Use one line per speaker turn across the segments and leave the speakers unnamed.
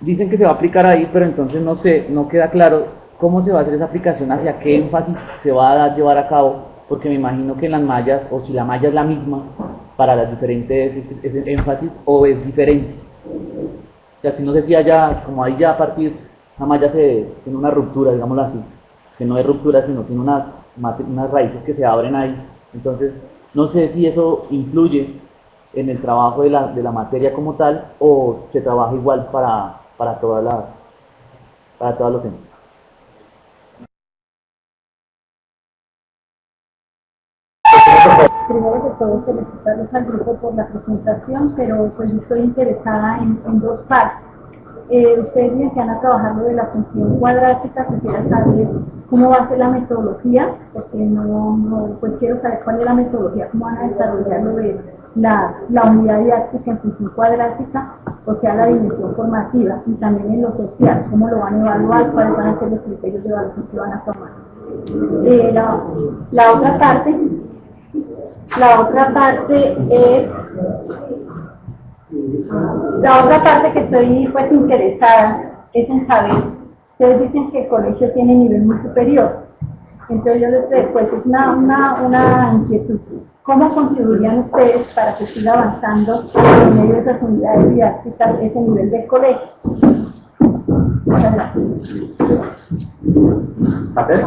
dicen que se va a aplicar ahí, pero entonces no sé, no queda claro cómo se va a hacer esa aplicación, hacia qué énfasis se va a dar, llevar a cabo, porque me imagino que en las mallas, o si la malla es la misma para las diferentes ese énfasis, o es diferente. O sea, si no sé si haya, como ahí ya a partir, la malla se, tiene una ruptura, digámoslo así, que no es ruptura, sino tiene unas raíces que se abren ahí. Entonces, no sé si eso influye en el trabajo de la materia como tal, o se trabaja igual para todas los entes.
Primero de todo, felicitarlos al grupo por la presentación, pero pues yo estoy interesada en dos partes. Ustedes me van a trabajar lo de la función cuadrática, quisiera saber cómo va a ser la metodología, porque pues quiero saber cuál es la metodología, cómo van a desarrollar lo de la unidad didáctica en función cuadrática, o sea, la dimensión formativa, y también en lo social, cómo lo van a evaluar, cuáles van a ser los criterios de evaluación que van a tomar. Eh, la, la otra parte la otra parte es, la otra parte que estoy pues interesada es en saber, ustedes dicen que el colegio tiene nivel muy superior, entonces yo les pues es una inquietud. ¿Cómo contribuirían ustedes para que siga avanzando en medio de esas unidades didácticas ese nivel del colegio? Muchas gracias.
¿Hacer?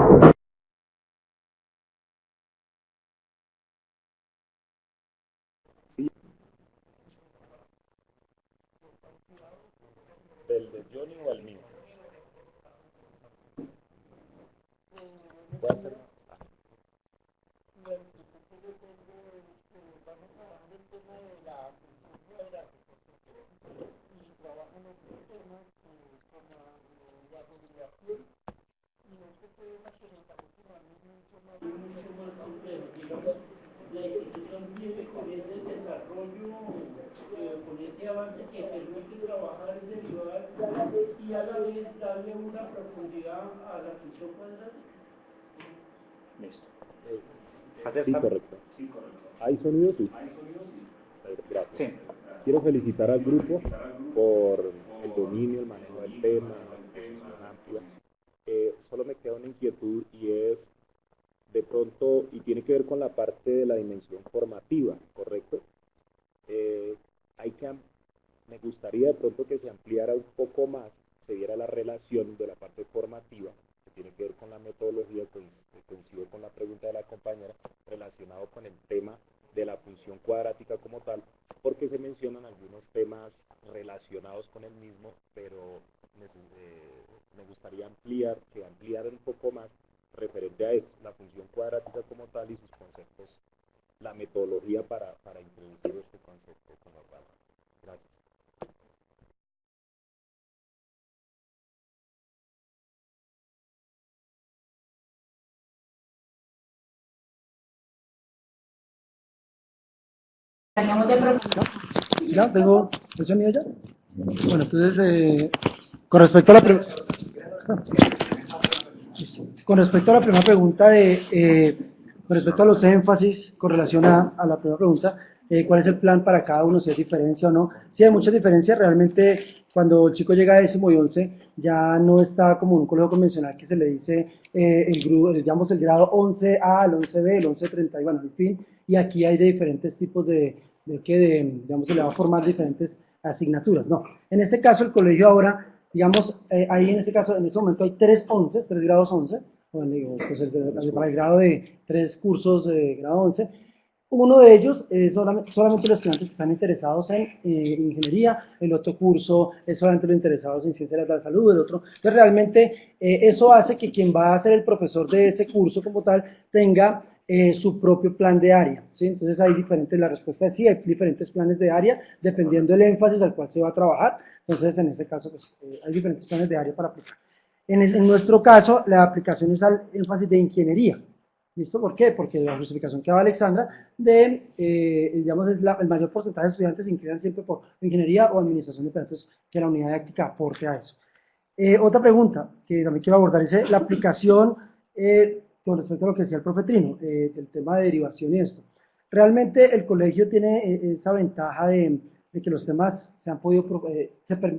¿Del de Johnny o el mío? Voy a hacer.
La institución tiene con ese desarrollo, con ese avance que permite trabajar y derivar y a la vez darle una profundidad a la función cuadrática.
Listo. Sí,
¿Acepta?
correcto. ¿Hay sonido? Sí. Gracias.
Sí.
Quiero felicitar al grupo por el dominio, el manejo del tema, la exposición amplia. Solo me queda una inquietud y es de pronto, y tiene que ver con la parte de la dimensión formativa, ¿correcto? Eh, hay que, me gustaría de pronto que se ampliara un poco más, se viera la relación de la parte formativa, que tiene que ver con la metodología, coincido con la pregunta de la compañera, relacionado con el tema de la función cuadrática como tal, porque se mencionan algunos temas relacionados con el mismo, pero me gustaría que ampliaran un poco más referente a esto, la función cuadrática como tal y sus conceptos, la metodología para introducir este concepto como tal. Gracias.
¿Ya? ¿Tengo el sonido ya? Bueno, entonces, con respecto a con respecto a la primera pregunta con respecto a los énfasis, con relación a la primera pregunta, ¿cuál es el plan para cada uno? Si hay diferencia o no. Si hay muchas diferencias, realmente cuando el chico llega a décimo y once, ya no está como en un colegio convencional que se le dice el grupo, digamos el grado 11A, el 11B, el 1130, y bueno, en fin, y aquí hay de diferentes tipos digamos, se le va a formar diferentes asignaturas. No, en este caso el colegio ahora, digamos, ahí en este caso, en este momento hay tres grados 11, bueno, digo, pues para el grado de tres cursos de grado 11. Uno de ellos es solamente los estudiantes que están interesados en ingeniería, el otro curso es solamente los interesados en ciencias de la salud, el otro. Entonces realmente eso hace que quien va a ser el profesor de ese curso como tal tenga su propio plan de área, ¿sí? Entonces hay diferentes, la respuesta es sí, hay diferentes planes de área dependiendo del énfasis al cual se va a trabajar. Entonces en este caso pues, hay diferentes planes de área para aplicar. En nuestro caso la aplicación es al énfasis de ingeniería. ¿Listo? ¿Por qué? Porque la justificación que daba Alexandra digamos, es el mayor porcentaje de estudiantes se inclinan siempre por ingeniería o administración de proyectos, que la unidad didáctica aporte a eso. Otra pregunta que también quiero abordar es la aplicación con respecto a lo que decía el profe Trino, del tema de derivación y esto. Realmente el colegio tiene esa ventaja de que los temas se han podido,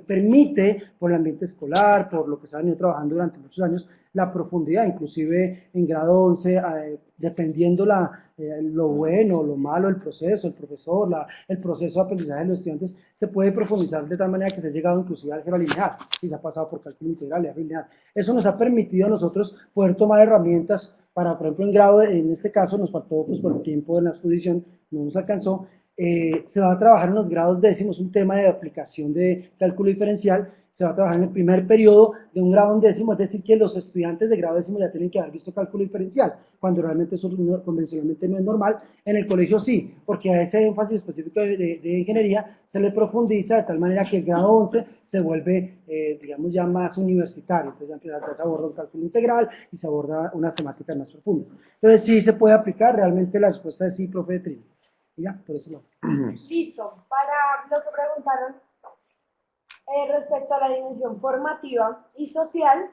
permite por el ambiente escolar, por lo que se ha venido trabajando durante muchos años, la profundidad, inclusive en grado 11, dependiendo lo bueno, lo malo, el proceso, el profesor, el proceso de aprendizaje de los estudiantes, se puede profundizar de tal manera que se ha llegado inclusive al álgebra lineal, si se ha pasado por cálculo integral y álgebra lineal. Eso nos ha permitido a nosotros poder tomar herramientas para, por ejemplo, en grado, en este caso nos faltó pues, por el tiempo de la exposición, no nos alcanzó, se va a trabajar en los grados décimos un tema de aplicación de cálculo diferencial, se va a trabajar en el primer periodo de un grado décimo, es decir, que los estudiantes de grado décimo ya tienen que haber visto cálculo diferencial, cuando realmente eso convencionalmente no es normal. En el colegio sí, porque a ese énfasis específico de ingeniería se le profundiza de tal manera que el grado 11 se vuelve, digamos, ya más universitario, entonces ya se aborda un cálculo integral y se aborda unas temáticas más profundas. Entonces sí se puede aplicar, realmente la respuesta es sí, profe de Trino. Ya, por eso no.
Listo, para lo que preguntaron respecto a la dimensión formativa y social,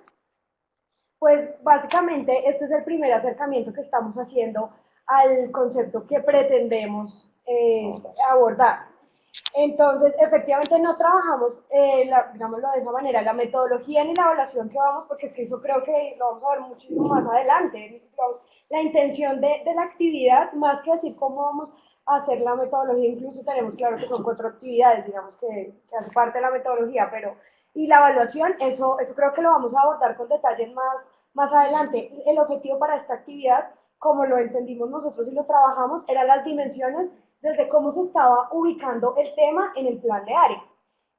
pues básicamente este es el primer acercamiento que estamos haciendo al concepto que pretendemos abordar. Entonces, efectivamente no trabajamos, digámoslo de esa manera, la metodología ni la evaluación que vamos, porque es que eso creo que lo vamos a ver muchísimo más adelante. Digamos, la intención de la actividad, más que decir cómo vamos a hacer la metodología, incluso tenemos claro que son 4 actividades, digamos, que hacen parte de la metodología, pero y la evaluación, eso creo que lo vamos a abordar con detalles más adelante. El objetivo para esta actividad, como lo entendimos nosotros y lo trabajamos, eran las dimensiones desde cómo se estaba ubicando el tema en el plan de área.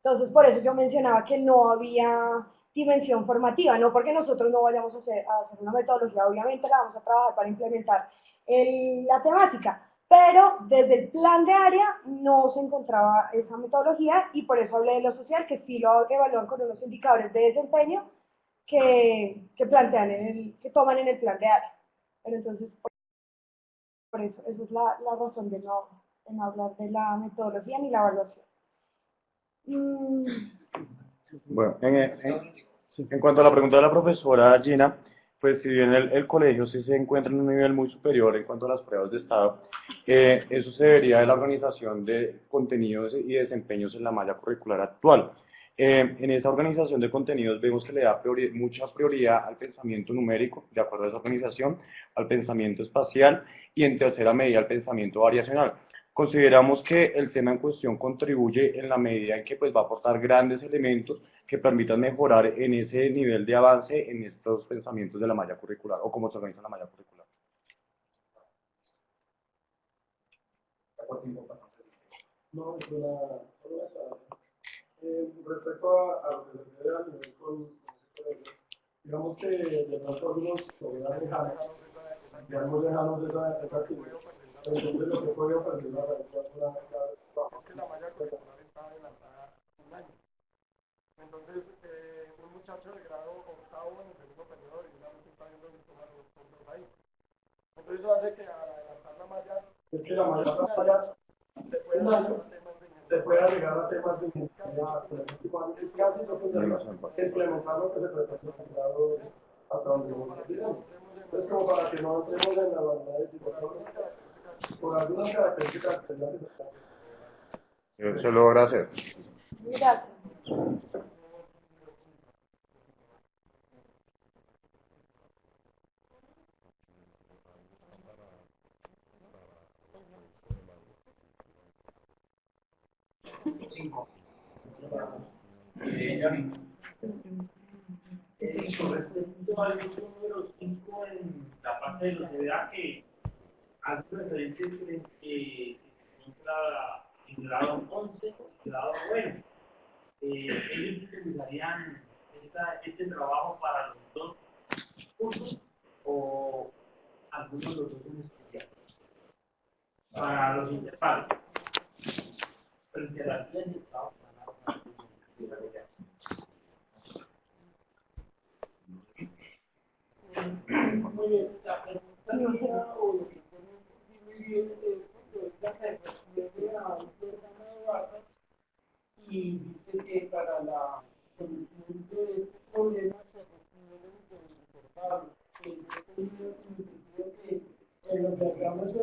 Entonces, por eso yo mencionaba que no había dimensión formativa, no porque nosotros no vayamos a hacer una metodología, obviamente la vamos a trabajar para implementar la temática, pero desde el plan de área no se encontraba esa metodología y por eso hablé de lo social, que sí lo evalúan con unos indicadores de desempeño que que toman en el plan de área. Pero entonces, por eso, esa es la razón de no hablar de la metodología ni la evaluación.
Bueno, en cuanto a la pregunta de la profesora Gina, pues si bien el colegio sí se encuentra en un nivel muy superior en cuanto a las pruebas de estado, eso se debería de la organización de contenidos y desempeños en la malla curricular actual. En esa organización de contenidos vemos que le da mucha prioridad al pensamiento numérico, de acuerdo a esa organización, al pensamiento espacial y en tercera medida al pensamiento variacional. Consideramos que el tema en cuestión contribuye en la medida en que pues, va a aportar grandes elementos que permitan mejorar en ese nivel de avance en estos pensamientos de la malla curricular o cómo se organiza la malla curricular.
No, respecto a lo que se refiere a nivel con digamos que de pronto algunos todavía ya hemos dejado esa actividad, pero entonces lo que he podido aprender a realizar unas claves es que la malla curricular está adelantada un año. Entonces, un muchacho de grado octavo en el segundo periodo originalmente está viendo el tema de los puntos ahí. Entonces eso hace que al adelantar la malla, es que la malla se puede agregar a temas de ingeniería, casi lo que implementar lo que se pretende en grado hasta donde vamos a ir. Entonces, como para que no entremos en la variedad de situaciones, por algunas características especiales.
Se logra hacer.
Gracias.
Con respecto al número 5 en la parte de los edad que hace referencia que se encuentra en grado 11 y grado 9. Ellos utilizarían este trabajo para los dos cursos o algunos de los dos en especial para los interpares frente a las leyes de trabajo para la muy bien, la pregunta mía o lo que podemos decir muy bien es la percepción de la programa de Barra y dice que para la solución de estos problemas se requieren importarlos. Yo he tenido en el sentido que en los diagramas de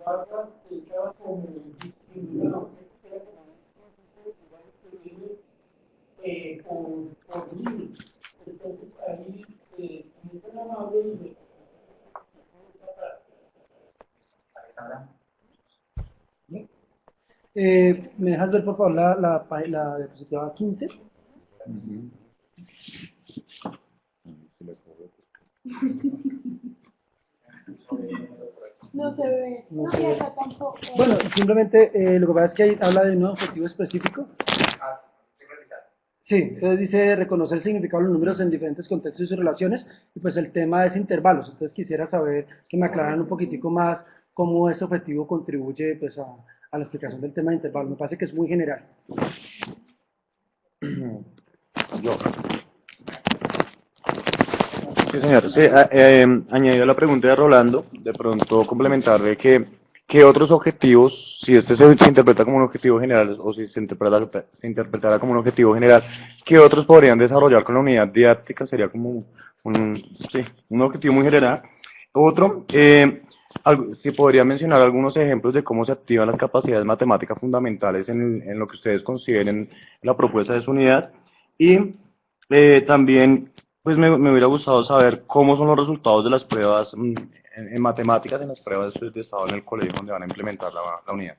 Barra se queda como discriminado, que era como un por libros. Entonces, ahí, me fue amable y me
¿Me dejas ver por favor la diapositiva 15?
No se ve.
No
No,
se
y
ve.
acá tampoco.
Bueno, simplemente lo que pasa es que ahí habla de un objetivo específico. Sí, entonces dice reconocer el significado de los números en diferentes contextos y sus relaciones, y pues el tema es intervalos. Entonces quisiera saber que me aclararan un poquitico más cómo ese objetivo contribuye pues a la explicación del tema de intervalos. Me parece que es muy general.
Yo. Sí, señor. Sí, añadido a la pregunta de Rolando, de pronto complementarle que ¿qué otros objetivos, si este se interpreta como un objetivo general o si se interpretara como un objetivo general, qué otros podrían desarrollar con la unidad didáctica? Sería como un objetivo muy general. Otro, si podría mencionar algunos ejemplos de cómo se activan las capacidades matemáticas fundamentales en lo que ustedes consideren la propuesta de su unidad. Y también, pues me hubiera gustado saber cómo son los resultados de las pruebas en matemáticas, en las pruebas de estado en el colegio donde van a implementar la unidad.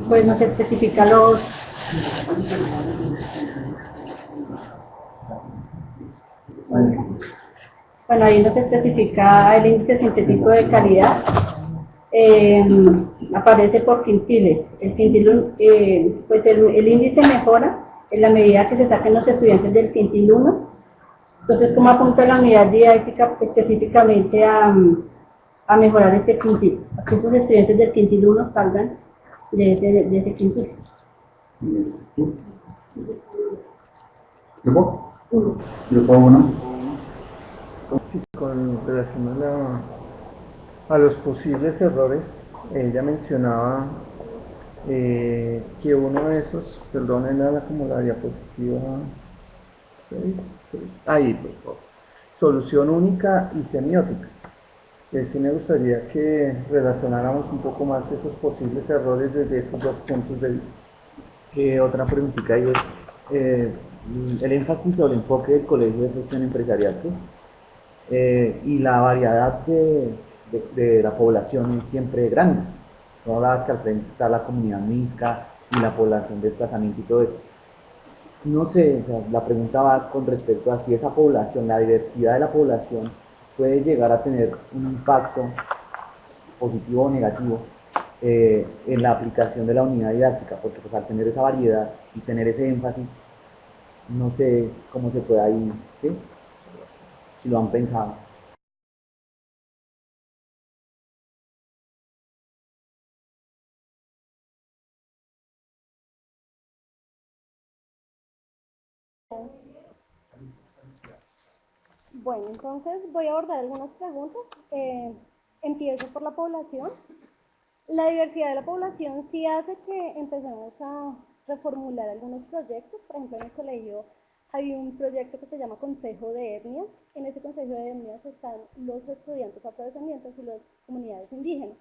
Pues nos especifica los... Bueno, ahí nos especifica el índice sintético de calidad. Aparece por quintiles. El quintil, pues el índice mejora en la medida que se saquen los estudiantes del quintil 1. Entonces, ¿cómo apunta la unidad didáctica específicamente a mejorar este quintil? A que esos estudiantes del quintil 1 salgan de ese quintil.
¿Grupo? Grupo 1. Sí, con relación a los posibles errores, ella mencionaba que uno de esos, perdón, era como la diapositiva 6, ahí, por favor, solución única y semiótica. Sí me gustaría que relacionáramos un poco más esos posibles errores desde esos dos puntos de vista.
Otra preguntita ahí es el énfasis o el enfoque del colegio de gestión empresarial, ¿sí? Y la variedad de la población es siempre grande. No hablabas que al frente está la comunidad mixta y la población de desplazamiento y todo eso. No sé, o sea, la pregunta va con respecto a si esa población, la diversidad de la población, puede llegar a tener un impacto positivo o negativo en la aplicación de la unidad didáctica, porque pues al tener esa variedad y tener ese énfasis, no sé cómo se puede ahí, ¿sí? Si lo han pensado.
Bueno, entonces voy a abordar algunas preguntas. Empiezo por la población. La diversidad de la población sí hace que empecemos a reformular algunos proyectos. Por ejemplo, en el colegio hay un proyecto que se llama Consejo de Etnias. En ese Consejo de Etnias están los estudiantes afrodescendientes y las comunidades indígenas.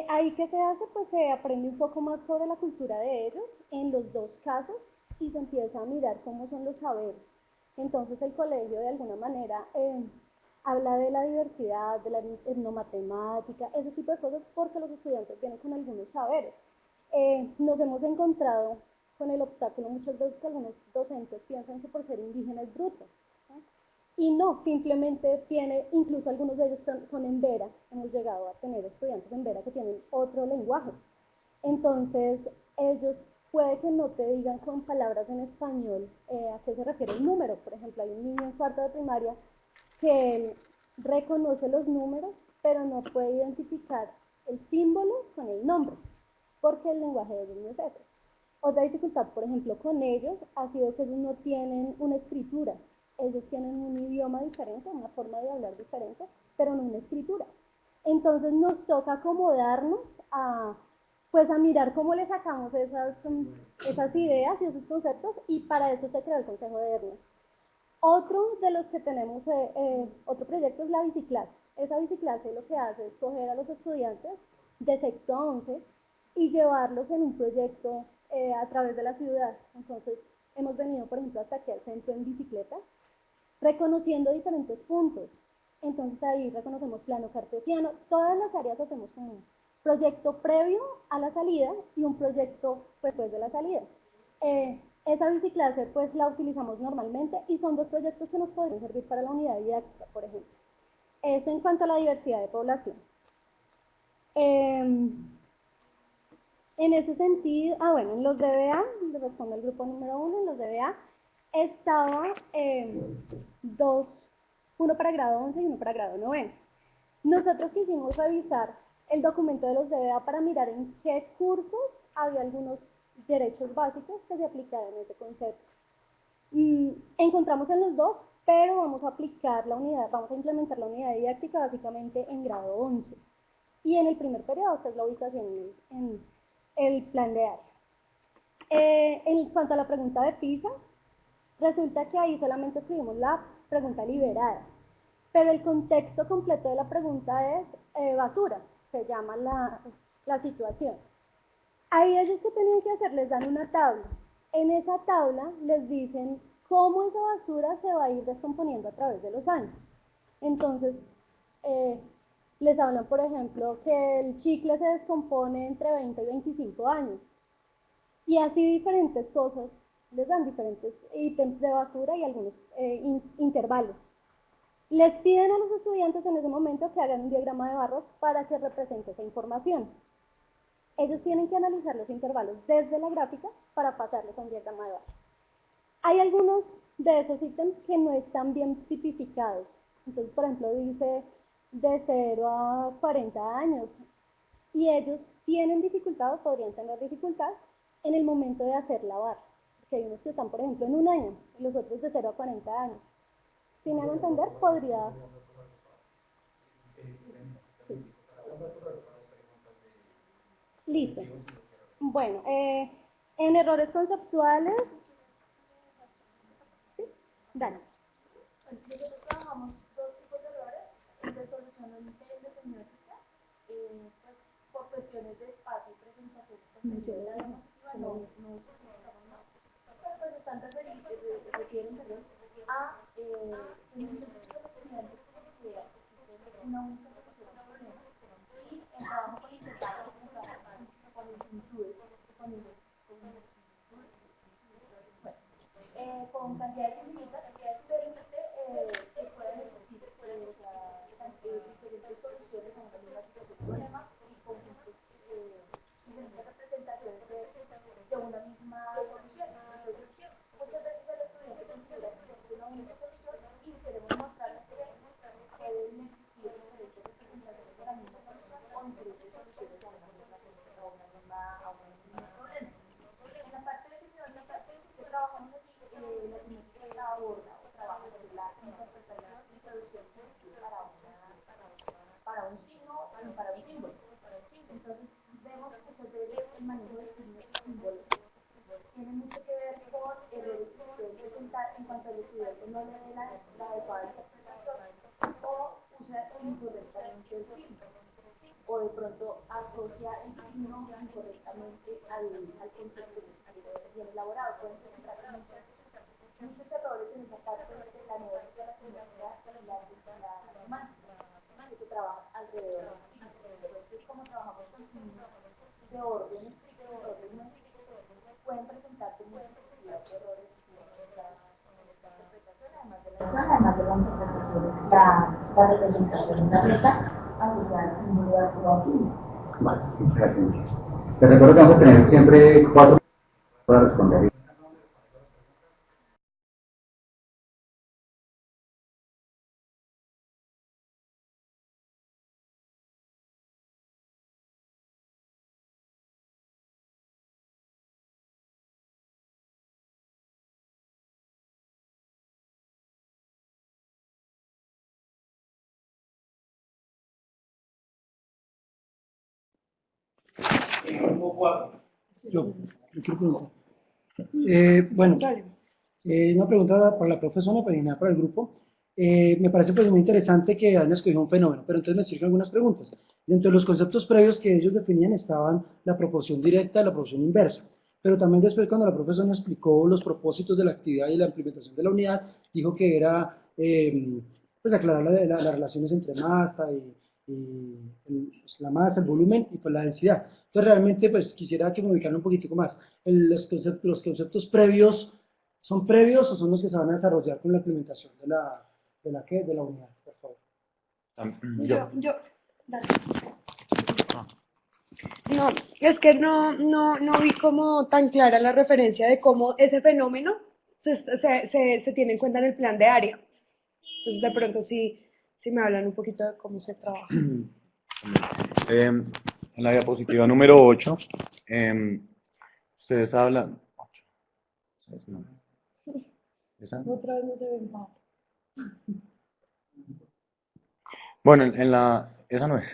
Ahí que se hace, pues se aprende un poco más sobre la cultura de ellos en los dos casos y se empieza a mirar cómo son los saberes. Entonces el colegio de alguna manera habla de la diversidad, de la etnomatemática, ese tipo de cosas porque los estudiantes vienen con algunos saberes. Nos hemos encontrado con el obstáculo muchas veces que algunos docentes piensan que por ser indígena es bruto, ¿sí? Y no, simplemente incluso algunos de ellos son en Vera, hemos llegado a tener estudiantes en Vera que tienen otro lenguaje. Entonces ellos puede que no te digan con palabras en español a qué se refiere el número. Por ejemplo, hay un niño en cuarto de primaria que él reconoce los números, pero no puede identificar el símbolo con el nombre, porque el lenguaje de ellos no es ese. Otra dificultad, por ejemplo, con ellos ha sido que ellos no tienen una escritura. Ellos tienen un idioma diferente, una forma de hablar diferente, pero no una escritura. Entonces nos toca acomodarnos a mirar cómo le sacamos esas ideas y esos conceptos, y para eso se creó el Consejo de Etnias. Otro de los que tenemos, otro proyecto es la biciclase.
esa biciclase lo que hace es coger a los estudiantes de sexto a 11 y llevarlos en un proyecto a través de la ciudad. Entonces, hemos venido, por ejemplo, hasta aquí al centro en bicicleta, reconociendo diferentes puntos. Entonces, ahí reconocemos plano cartesiano, todas las áreas hacemos como un proyecto previo a la salida y un proyecto después de la salida. Esa biciclase, pues, la utilizamos normalmente y son dos proyectos que nos podrían servir para la unidad didáctica, por ejemplo. Eso en cuanto a la diversidad de población. En ese sentido, bueno, en los DBA, le respondo al grupo número 1, en los DBA estaba dos, uno para grado 11 y uno para grado 9. Nosotros quisimos revisar el documento de los DBA para mirar en qué cursos había algunos derechos básicos que se aplicaban en ese concepto. Encontramos en los dos, pero vamos a aplicar la unidad, vamos a implementar la unidad didáctica básicamente en grado 11. Y en el primer periodo, esta es la ubicación en el plan de área. En cuanto a la pregunta de PISA, resulta que ahí solamente escribimos la pregunta liberada, pero el contexto completo de la pregunta es basura, se llama la situación. Ahí ellos que tienen que hacer, les dan una tabla. En esa tabla les dicen cómo esa basura se va a ir descomponiendo a través de los años. Entonces, les hablan, por ejemplo, que el chicle se descompone entre 20 y 25 años. Y así diferentes cosas, les dan diferentes ítems de basura y algunos intervalos. Les piden a los estudiantes en ese momento que hagan un diagrama de barras para que represente esa información. Ellos tienen que analizar los intervalos desde la gráfica para pasarlos a un diagrama de barras. Hay algunos de esos ítems que no están bien tipificados. Entonces, por ejemplo, dice de 0 a 40 años. Y ellos tienen dificultad o podrían tener dificultad en el momento de hacer la barra. Porque hay unos que están, por ejemplo, en 1 año y los otros de 0 a 40 años. Si me van a entender, podría... Sí. Listo. Bueno, en errores conceptuales... ¿Sí? Dale.
Nosotros trabajamos dos tipos de errores de solución de semiótica, pues por cuestiones de espacio y presentación de la diapositiva no pues están refieren a una única solución de problema y el trabajo con intervalos, con infinitudes, con cantidades infinitas, permite que puedan existir diferentes soluciones a una misma situación de problema y con diferentes representaciones de una misma solución. Entonces, muchas veces el estudiante considera que existe una única solución y queremos mostrarles que pueden existir diferentes representaciones de la misma solución o diferentes soluciones a un mismo problema. En la parte de semiótica que trabajamos aquí, la semiótica aborda o trabaja sobre la interpretación y traducción para un signo y para un símbolo. Entonces, vemos que muchas veces el manejo de signos y símbolos tiene mucho que ver con errores que se pueden presentar en cuanto al estudiante no le dé la adecuada interpretación o usa incorrectamente el signo, o de pronto asocia el signo incorrectamente al concepto bien elaborado. Pueden presentar muchos errores en esa parte de la nueva de la semiótica y la semántica que se trabaja alrededor de los signos. Entonces, como trabajamos con signos de orden estricto, de orden no estricto, pueden presentarse muchas posibilidades de errores en esta interpretación, además de la interpretación, la representación de la letra asociada al símbolo de activación.
Vale, sí, gracias. Te recuerdo que vamos a tener siempre 4 para responder.
Yo quiero preguntar. Bueno, una pregunta para la profesora, para el grupo. Me parece pues muy interesante que hayan escogido un fenómeno, pero entonces me surgen algunas preguntas. Dentro de los conceptos previos que ellos definían estaban la proporción directa y la proporción inversa, pero también después cuando la profesora nos explicó los propósitos de la actividad y la implementación de la unidad, dijo que era pues aclarar las relaciones entre masa pues, la masa, el volumen y pues la densidad. Entonces realmente pues quisiera que me ubicaran un poquitico más. Los conceptos previos, ¿son previos o son los que se van a desarrollar con la implementación de la unidad, por favor?
Dale. No, es que no vi como tan clara la referencia de cómo ese fenómeno se tiene en cuenta en el plan de área. Entonces, de pronto sí me hablan un poquito de cómo se trabaja.
En la diapositiva número 8, ustedes hablan... ¿Esa?
Otra vez no se ven nada.
Bueno, esa no es.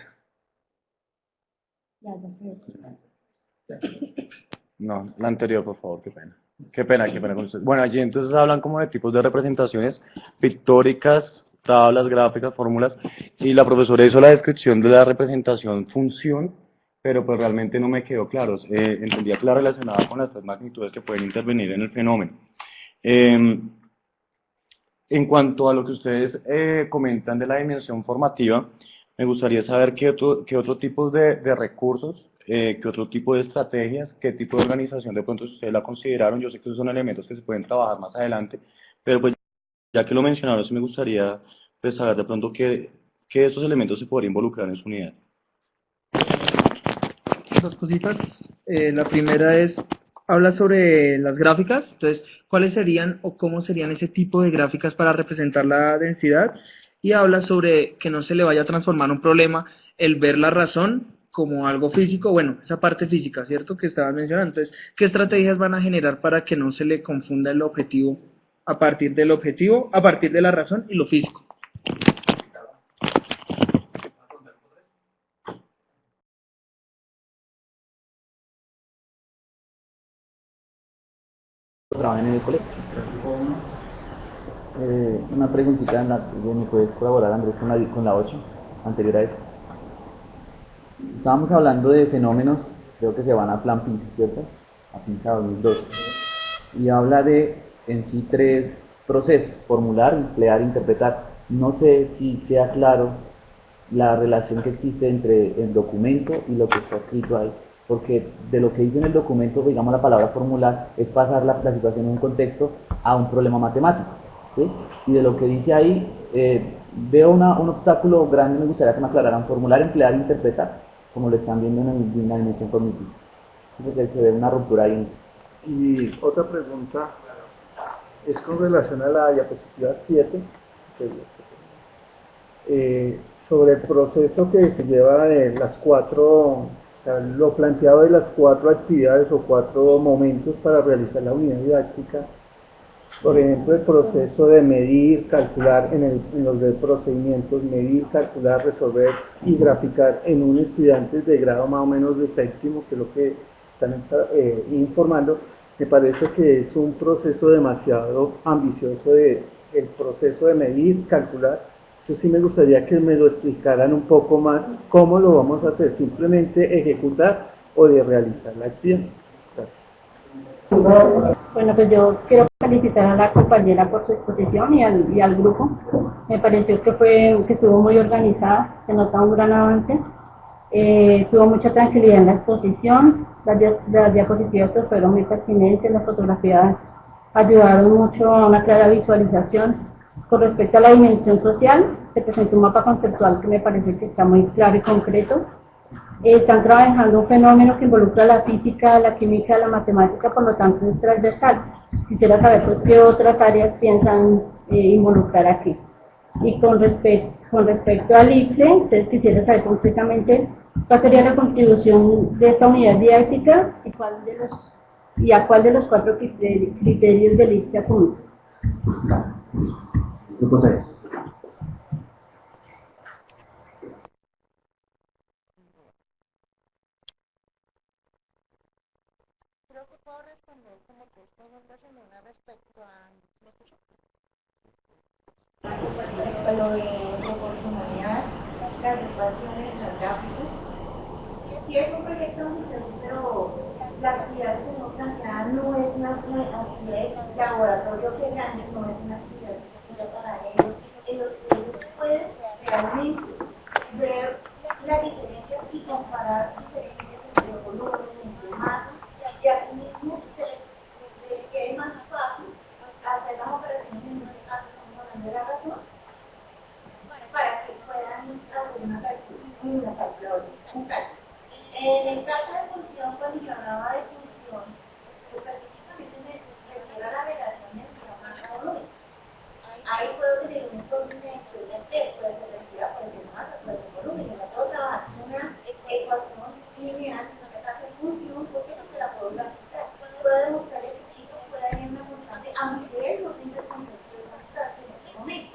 No, la anterior, por favor, qué pena. Qué pena con ustedes. Bueno, allí entonces hablan como de tipos de representaciones pictóricas, tablas, gráficas, fórmulas, y la profesora hizo la descripción de la representación función, pero pues realmente no me quedó claro. Entendía que la relacionaba con las tres magnitudes que pueden intervenir en el fenómeno. En cuanto a lo que ustedes comentan de la dimensión formativa, me gustaría saber qué otro tipo de recursos, qué otro tipo de estrategias, qué tipo de organización de pronto ustedes la consideraron. Yo sé que esos son elementos que se pueden trabajar más adelante, pero pues ya que lo mencionaron, sí me gustaría pues, saber de pronto qué de estos elementos se podría involucrar en su unidad.
Dos cositas. La primera es, habla sobre las gráficas, entonces, ¿cuáles serían o cómo serían ese tipo de gráficas para representar la densidad? Y habla sobre que no se le vaya a transformar un problema el ver la razón como algo físico, bueno, esa parte física, ¿cierto? Que estaban mencionando. Entonces, ¿qué estrategias van a generar para que no se le confunda el objetivo a partir del objetivo, a partir de la razón y lo físico?
Trabajan en el colegio. Una preguntita ¿me puedes colaborar, Andrés, con la 8, anterior a eso? Estábamos hablando de fenómenos, creo que se van a Plan PISA, ¿cierto? A PISA 2002. Y habla de, en sí, tres procesos: formular, emplear, interpretar. No sé si sea claro la relación que existe entre el documento y lo que está escrito ahí, porque de lo que dice en el documento, digamos, la palabra formular es pasar la situación en un contexto a un problema matemático, ¿sí? Y de lo que dice ahí, veo un obstáculo grande. Me gustaría que me aclararan: formular, emplear, interpretar, como lo están viendo en la dimensión cognitiva. Porque se ve una ruptura ahí.
Y otra pregunta es con relación a la diapositiva 7, sobre el proceso que se lleva de las cuatro, o sea, lo planteado de las cuatro actividades o cuatro momentos para realizar la unidad didáctica. Por ejemplo, el proceso de medir, calcular en los de procedimientos, medir, calcular, resolver y graficar en un estudiante de grado más o menos de séptimo, que es lo que están informando. Me parece que es un proceso demasiado ambicioso el proceso de medir, calcular. Yo sí me gustaría que me lo explicaran un poco más cómo lo vamos a hacer, simplemente ejecutar o de realizar la actividad.
Bueno, pues yo quiero felicitar a la compañera por su exposición y al grupo. Me pareció que estuvo muy organizada, se nota un gran avance. Tuvo mucha tranquilidad en la exposición, las diapositivas pues fueron muy pertinentes, las fotografías ayudaron mucho a una clara visualización. Con respecto a la dimensión social, se presentó un mapa conceptual que me parece que está muy claro y concreto. Están trabajando un fenómeno que involucra la física, la química, la matemática, por lo tanto es transversal. Quisiera saber pues qué otras áreas piensan involucrar aquí. Y con respecto al ICLE, entonces quisiera saber concretamente cuál sería la contribución de esta unidad didáctica y a cuál de los cuatro criterios del ICLE se apunta.
Grupo 3.
Creo que puedo responder como tres preguntas en una respecto a... ¿Me escuchan? Respecto a lo de proporcionalidad, las ecuaciones, las gráficas, sí es un proyecto ambicioso, pero la actividad que tenemos planteada no es una actividad de laboratorio que grande, no es una actividad que para ellos, en los que ellos pueden realmente ver la diferencia y comparar diferencias entre volúmenes, entre masas, y asimismo les quede más fácil hacer las operaciones en este caso, estamos hablando de la razón, para que puedan hacer una calculadora. En el caso de función, cuando yo hablaba de función, específicamente me refiero a la relación entre masa-volumen. Ahí puedo tener un volumen de T, puede ser densidad, puede ser masa, puede ser volumen. Yo la puedo trabajar con una ecuación lineal, en este caso de función, porque no se la puedo graficar. Puedo demostrar que chico puede haber una constante, aunque él no tenga el concepto de constante en este momento,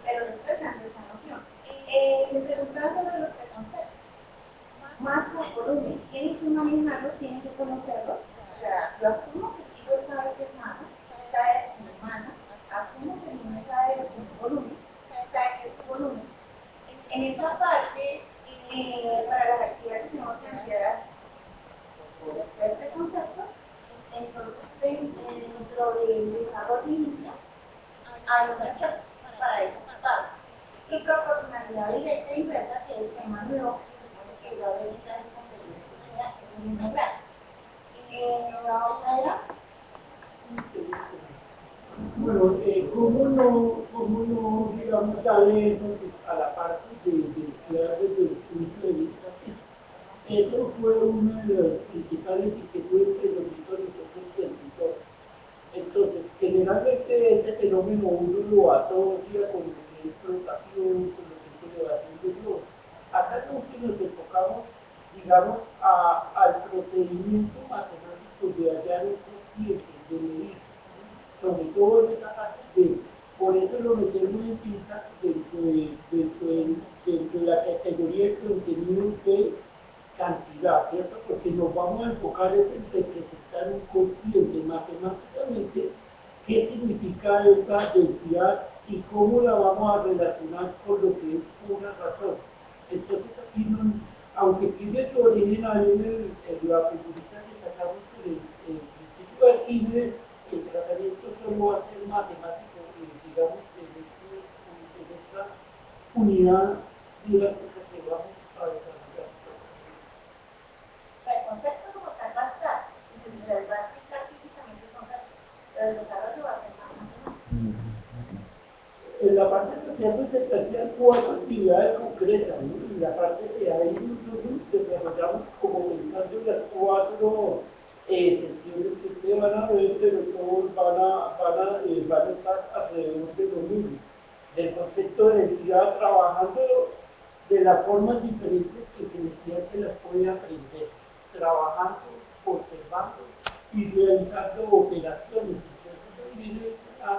pero después dando esa noción. Me preguntaba sobre los preconceptos. Más o volumen, tienen que imaginarlos, tienen que conocerlos. O sea, yo asumo que chico sabe que es masa, sabe que es humana, asumo que no sabe que es volumen, sabe que es volumen. En esa parte, para las actividades que tenemos planteadas por este concepto, entonces dentro del desarrollo inicial hay una charla para esa parte. Y proporcionalidad directa e inversa, que es el tema nuevo, que va a ver esta competencia en un grado. La otra era.
Bueno, ¿cómo no, digamos, darle entonces a la parte de estudiar desde el punto de vista físico? Eso fue una de las principales inquietudes que nos hizo nosotros científicos. Entonces, generalmente este fenómeno uno lo asocia con lo que es flotación, con lo que es elevación de globo. Acá no que nos enfocamos, digamos, al procedimiento matemático de hallar un cociente, de medir, sobre todo en esa parte de, por eso lo metemos en pinza dentro de la categoría de contenido de cantidad, ¿cierto? Porque nos vamos a enfocar en representar un cociente matemáticamente, qué significa esa densidad y cómo la vamos a relacionar con lo que es una razón. Entonces aquí, aunque tiene su origen ahí en la figurita que sacamos del principio de Arquímedes, el tratamiento solo va a ser matemático, digamos, en esta unidad didáctica que vamos a desarrollar.
El concepto como tal va a estar, y se va a explicar físicamente con el desarrollo va a ser más matemático.
En la parte social pues, se plantean 4 actividades concretas, ¿no? Y la parte de ahí nosotros desarrollamos como pensando las 4 sesiones que ustedes van a ver, pero todos van a estar alrededor de lo mismo, del concepto de densidad, trabajando de las formas diferentes que se decía que las puede aprender, trabajando, observando y realizando operaciones. Entonces viene esta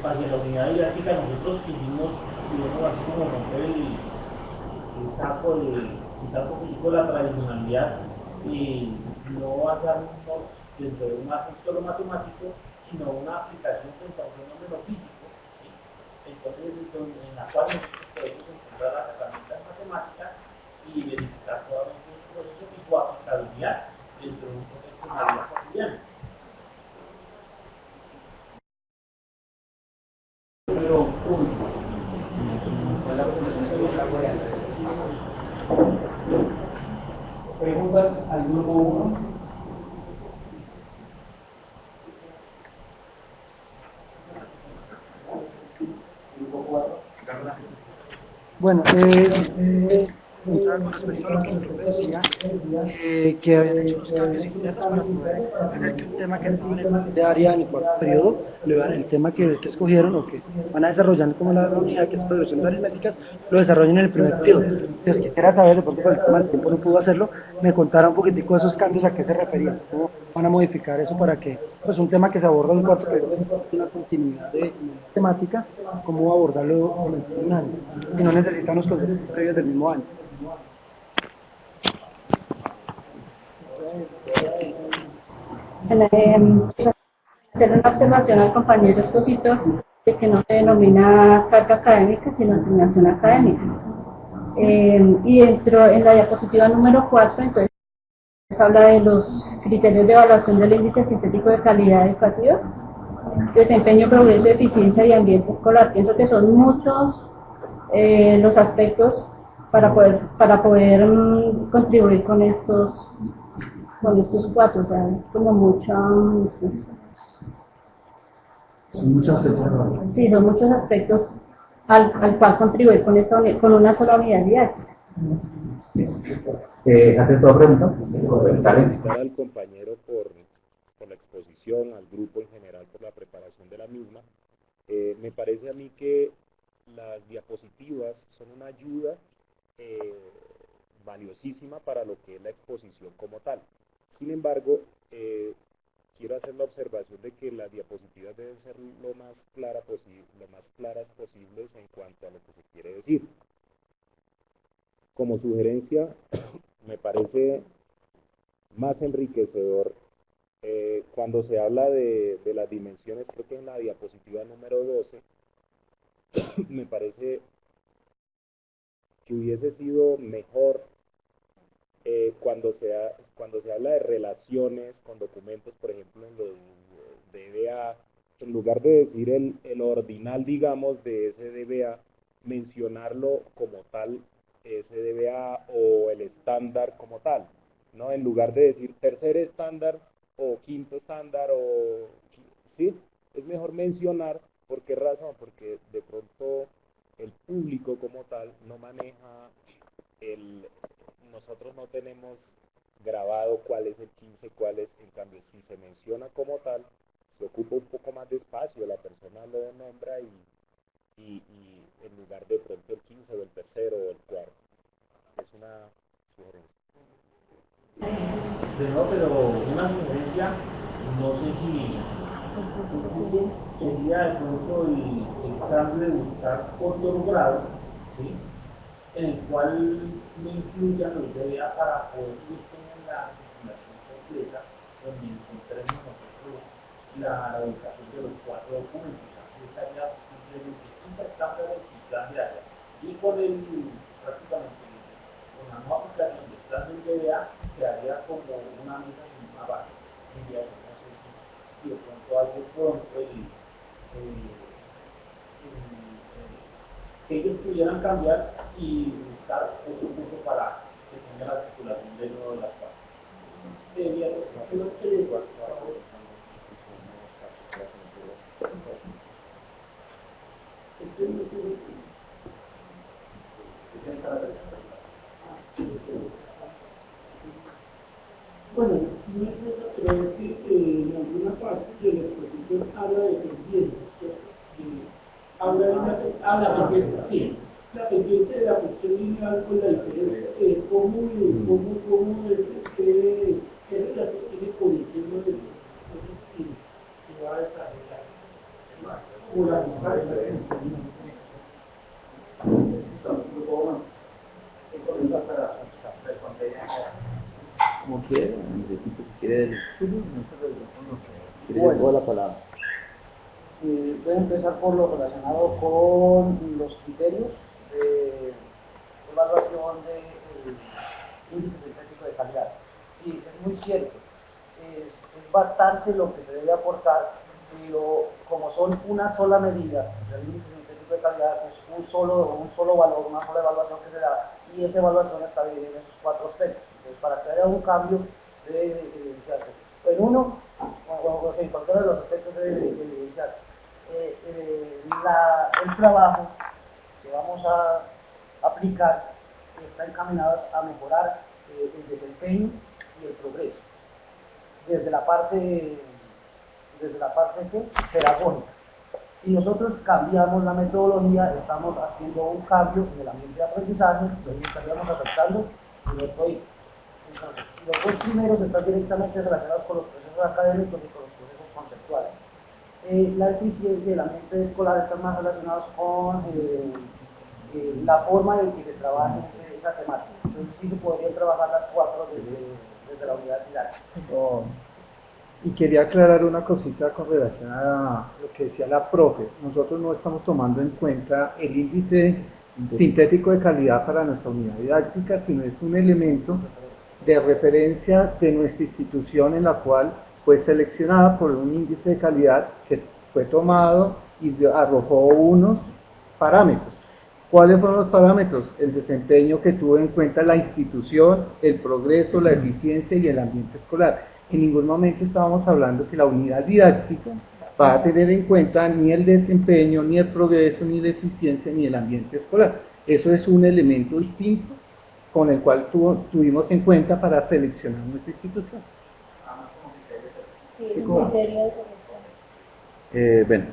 para la unidad didáctica nosotros quisimos así como romper el saco físico de la tradicionalidad y no basarnos dentro de un solo matemático, sino una aplicación frente a un fenómeno físico, ¿sí? Entonces en la cual nosotros podemos encontrar las herramientas matemáticas y verificar totalmente un proceso y su aplicabilidad dentro de un contexto de la vida cotidiana.
Número 1. Preguntas al grupo 1. Grupo 4.
Bueno, respecto a lo que el profe decía, que habían hecho unos cambios internos para poder hacer que un tema que estaban en de área en el cuarto periodo, el tema que escogieron o que van a desarrollar como la unidad que es progresión de aritméticas, lo desarrollen en el primer periodo. Entonces, quisiera saber, de pronto por el tema del tiempo no pudo hacerlo, me contara un poquitico de esos cambios, a qué se referían, cómo van a modificar eso para que, pues un tema que se aborda en el cuarto periodo es una continuidad de temática, cómo abordarlo en el primer año, y no necesitan los conceptos previos del mismo año.
Hacer una observación al compañero expositor de que no se denomina carga académica, sino asignación académica. Y en la diapositiva número 4, entonces, habla de los criterios de evaluación del índice sintético de calidad educativa, desempeño, progreso, eficiencia y ambiente escolar. Pienso que son muchos los aspectos para poder contribuir con estos cuatro, o sea, es como
Son muchos aspectos.
sí, son muchos aspectos al cual contribuir con una sola unidad didáctica.
¿Hacer toda pregunta?
Felicitar al compañero por la exposición, al grupo en general por la preparación de la misma. Me parece a mí que las diapositivas son una ayuda valiosísima para lo que es la exposición como tal. Sin embargo, quiero hacer la observación de que las diapositivas deben ser lo más claras posibles en cuanto a lo que se quiere decir. Como sugerencia, me parece más enriquecedor cuando se habla de las dimensiones. Creo que en la diapositiva número 12 me parece que hubiese sido mejor cuando se habla de relaciones con documentos, por ejemplo en los DBA, en lugar de decir el ordinal, digamos, de ese DBA, mencionarlo como tal, ese DBA, o el estándar como tal, ¿no? En lugar de decir tercer estándar o quinto estándar, ¿sí? Es mejor mencionar. ¿Por qué razón? Porque de pronto el público como tal no maneja nosotros no tenemos grabado cuál es el 15, cuál es. En cambio, si se menciona como tal, se ocupa un poco más de espacio, la persona lo nombra y en lugar de pronto el 15 o el tercero o el cuarto. Es una sugerencia.
No, pero una sugerencia, no sé si sería de pronto el cambio de buscar otro grado, ¿sí? En el cual no incluyan los DBA para poder tener la información completa, donde encontremos nosotros la ubicación de los 4 documentos. Estaría simplemente 15 estándares y plan de área. Y prácticamente con la nueva aplicación del plan del DBA, quedaría como una mesa sin una barra. No sé si de pronto algo pronto que ellos pudieran cambiar y buscar otro punto para que tenga la articulación de nuevo de las partes.
Bueno, no creo que en alguna parte de la exposición habla de pendientes, habla la pendiente de la función lineal con la diferencia, cómo qué relación tiene con el tema de que va a desarrollar, o la diferencia.
Como quiera, Andresito, si quiere, toda la palabra.
Voy a empezar por lo relacionado con los criterios de evaluación del índice sintético de calidad. Sí, es muy cierto, es bastante lo que se debe aportar, pero como son una sola medida del índice sintético de calidad, es un solo valor, una sola evaluación que se da, y esa evaluación está dividida en esos 4 aspectos. Entonces, para que haya un cambio, debe evidenciarse. En uno, en cualquiera de los aspectos debe evidenciarse. El trabajo que vamos a aplicar está encaminado a mejorar el desempeño y el progreso desde la parte pedagógica. Si nosotros cambiamos la metodología, estamos haciendo un cambio en el ambiente de aprendizaje, entonces estaríamos afectando el otro hijo. Entonces, los 2 primeros están directamente relacionados con los procesos académicos y con los procesos conceptuales. La eficiencia y el ambiente escolar están más relacionados con la forma en que se trabaja
esa temática. Entonces sí se podrían trabajar las 4 desde la unidad didáctica.
Oh. Y quería aclarar una cosita con relación a lo que decía la profe. Nosotros no estamos tomando en cuenta el índice sintético de calidad para nuestra unidad didáctica, sino es un elemento de referencia de nuestra institución en la cual fue seleccionada por un índice de calidad que fue tomado y arrojó unos parámetros. ¿Cuáles fueron los parámetros? El desempeño que tuvo en cuenta la institución, el progreso, la eficiencia y el ambiente escolar. En ningún momento estábamos hablando que la unidad didáctica va a tener en cuenta ni el desempeño, ni el progreso, ni la eficiencia, ni el ambiente escolar. Eso es un elemento distinto con el cual tuvimos en cuenta para seleccionar nuestra institución.
Bueno,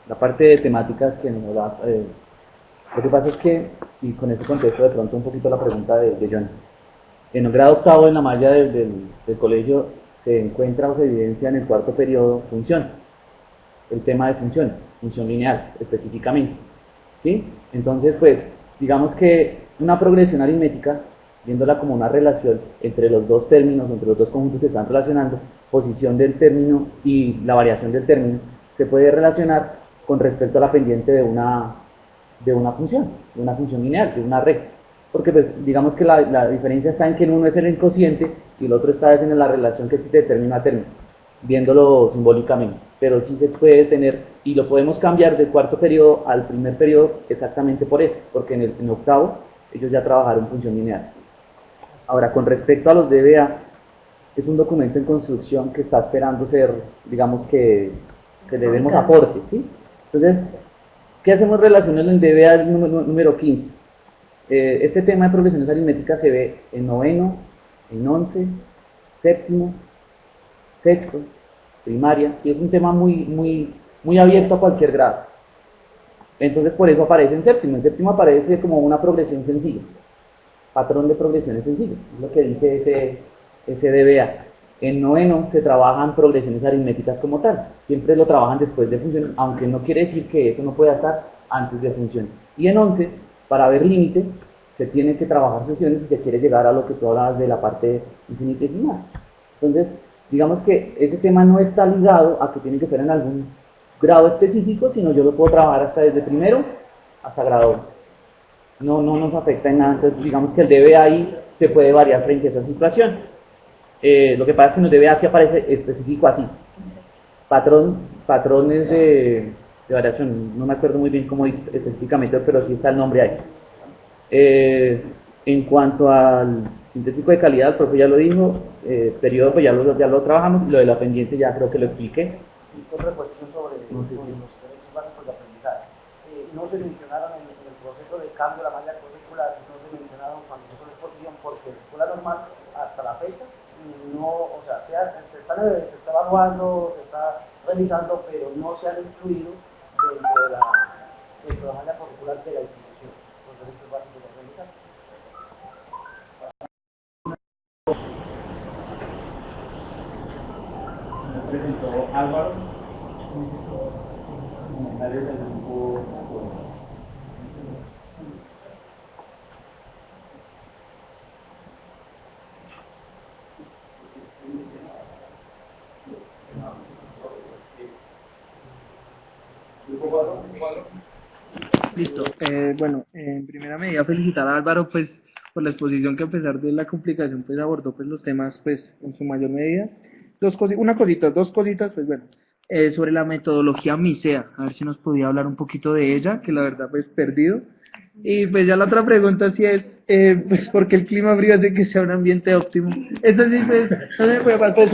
la parte de temáticas que nos da, lo que pasa es que, y con ese contexto de pronto un poquito la pregunta de John, en el grado octavo en la malla del colegio se encuentra o se evidencia en el cuarto periodo función, el tema de función lineal específicamente, ¿sí? Entonces, pues, digamos que una progresión aritmética, viéndola como una relación entre los dos términos, entre los dos conjuntos que están relacionando, posición del término y la variación del término, se puede relacionar con respecto a la pendiente de una función lineal, de una recta. Porque pues digamos que la diferencia está en que en uno es el cociente y el otro está en la relación que existe de término a término, viéndolo simbólicamente. Pero sí se puede tener, y lo podemos cambiar del cuarto periodo al primer periodo exactamente por eso, porque en el octavo ellos ya trabajaron función lineal. Ahora, con respecto a los DBA, es un documento en construcción que está esperando ser, digamos que le demos aporte, ¿sí? Entonces, ¿qué hacemos en relación al DBA número 15? Este tema de progresiones aritméticas se ve en noveno, en 11, séptimo, sexto, primaria, sí, es un tema muy abierto a cualquier grado. Entonces por eso aparece en séptimo aparece como una progresión sencilla, patrón de progresiones sencillas, es lo que dice ese DBA. En noveno se trabajan progresiones aritméticas como tal, siempre lo trabajan después de función, aunque no quiere decir que eso no pueda estar antes de función. Y en 11, para ver límites, se tiene que trabajar sesiones si se quiere llegar a lo que tú hablabas de la parte infinitesimal. Entonces, digamos que ese tema no está ligado a que tiene que ser en algún grado específico, sino yo lo puedo trabajar hasta desde primero hasta grado 11. No nos afecta en nada, entonces digamos que el DBA ahí se puede variar frente a esa situación. Lo que pasa es que en el DBA sí aparece específico así. Patrones de variación, no me acuerdo muy bien cómo dice específicamente, pero sí está el nombre ahí. En cuanto al sintético de calidad, el profe ya lo dijo, periodo pues ya lo trabajamos, y lo de la pendiente ya creo que lo expliqué.
Y otra cuestión sobre los derechos básicos de aprendizaje. No se mencionaron en el proceso de cambio de la malla curricular, no se mencionaron cuando se respondían, porque la escuela normal hasta la fecha no, o sea, se está evaluando, se está revisando, pero no se han incluido dentro de la malla curricular de la institución, los derechos básicos de aprendizaje.
Me presentó Álvaro, comentarios del grupo.
Listo. Bueno, en primera medida felicitar a Álvaro pues por la exposición que a pesar de la complicación pues abordó pues los temas pues en su mayor medida. Dos cositas pues bueno, sobre la metodología MISEA, a ver si nos podía hablar un poquito de ella, que la verdad pues perdido. Y pues ya la otra pregunta sí es, pues porque el clima frío hace que sea un ambiente óptimo. Eso sí pues, no se me puede pasar, pues,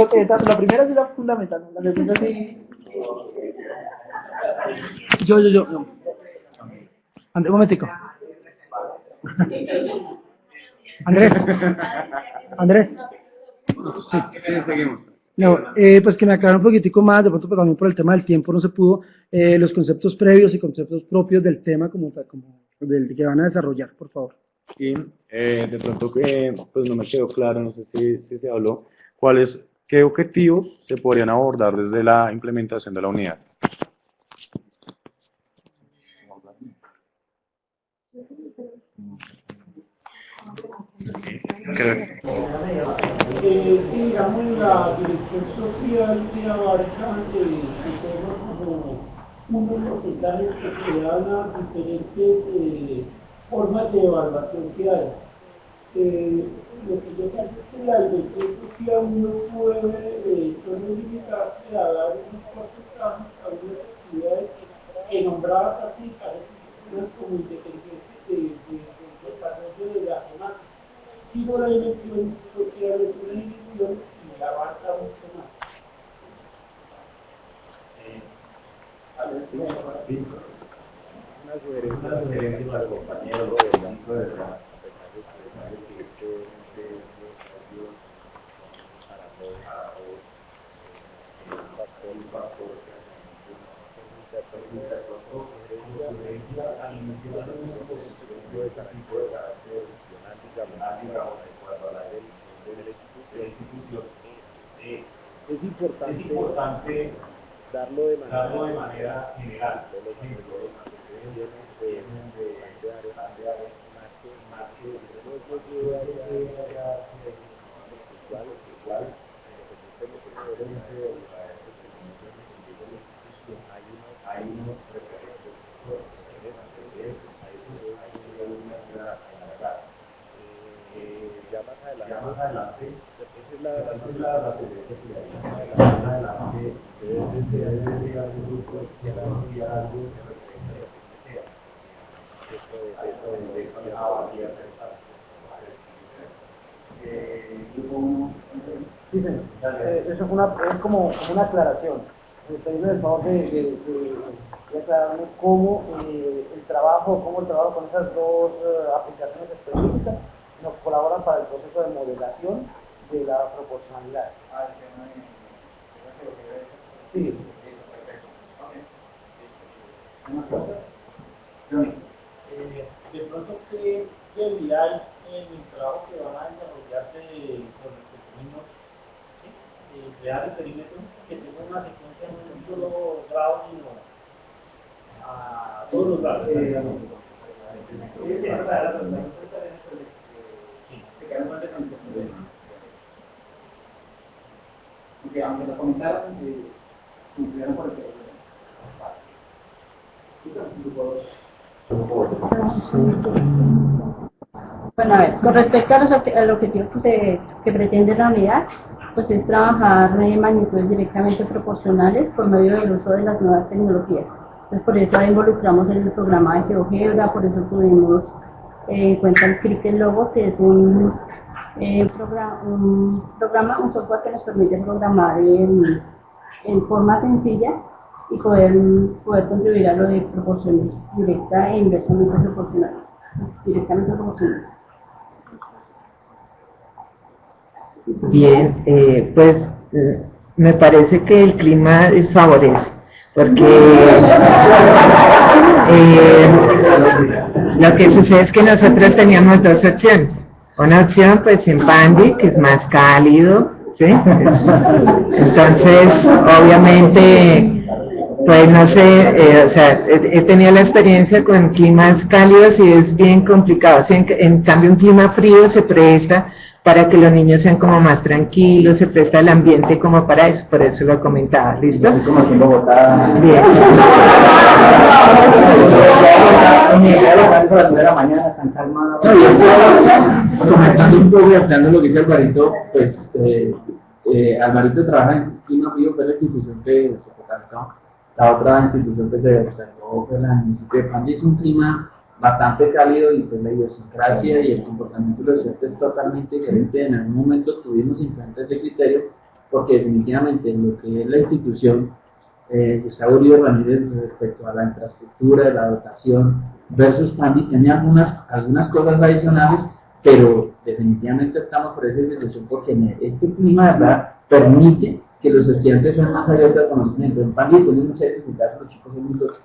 la primera sí es la fundamental, la segunda sí. Yo. Un momentico. Andrés. Sí,
seguimos.
No, pues que me aclare un poquitico más, de pronto pues, también por el tema del tiempo no se pudo, los conceptos previos y conceptos propios del tema como del que van a desarrollar, por favor.
Y de pronto pues no me quedó claro, no sé si se habló, qué objetivos se podrían abordar desde la implementación de la unidad.
Sí, digamos, la dirección social de abarca temas como unos porcentajes que se dan a diferentes formas de evaluación que hay. Lo que yo creo es que la dirección social no puede solo limitarse a dar unos porcentajes a unas actividades que nombradas así parecen como independientes del desarrollo de la temática. Sino la dimensión social es una dimensión y abarca mucho más.
Sí. Una sugerencia para el compañero de la es importante darlo de manera general. Ya más adelante, esa es la tendencia que más adelante se debe decir al grupo que la unidad algo que representa
Sí, eso es como una aclaración. Pedirle el favor de aclararme cómo el trabajo con esas dos aplicaciones específicas nos colaboran para el proceso de modelación de la proporcionalidad. Sí.
De pronto, ¿qué debilidad en el trabajo que van a desarrollar con los niños? Crear el perímetro que tenga una secuencia no en un solo grado, sino a todos los grados.
Porque aunque lo comentaron, cumplieron por el
Bueno, a ver, con respecto al objetivo que pretende la unidad, pues es trabajar magnitudes directamente proporcionales por medio del uso de las nuevas tecnologías. Entonces, por eso involucramos en el programa de GeoGebra, por eso tuvimos en cuenta el Cricket Logo, que es un software que nos permite programar en forma sencilla y poder contribuir a lo de proporciones directa e inversamente proporcionales. Directamente proporcionales.
Bien, me parece que el clima les favorece, porque lo que sucede es que nosotros teníamos dos opciones. Una opción pues en Pandi, que es más cálido, ¿sí? Entonces, obviamente, pues no sé, o sea, he tenido la experiencia con climas cálidos y es bien complicado. ¿Sí? En cambio, un clima frío se presta para que los niños sean como más tranquilos, se presta el ambiente como para eso, por eso lo comentaba. ¿Listo?
Es como aquí en Bogotá.
Bien.
Comentando un poco y ampliando lo que dice Alvarito, pues Alvarito trabaja en clima frío, fue la institución que se focalizó. La otra institución que se observó fue la municipio de Pandi. Es un clima bastante cálido y pues la idiosincrasia y el comportamiento de los estudiantes es totalmente diferente. En algún momento tuvimos en cuenta ese criterio porque definitivamente lo que es la institución Gustavo Uribe Ramírez respecto a la infraestructura, la dotación versus Pandi tenía algunas cosas adicionales, pero definitivamente optamos por esa institución porque este clima, ¿verdad?, permite que los estudiantes sean más abiertos al conocimiento. En Pandi tienen muchas dificultades, los chicos son muy locos,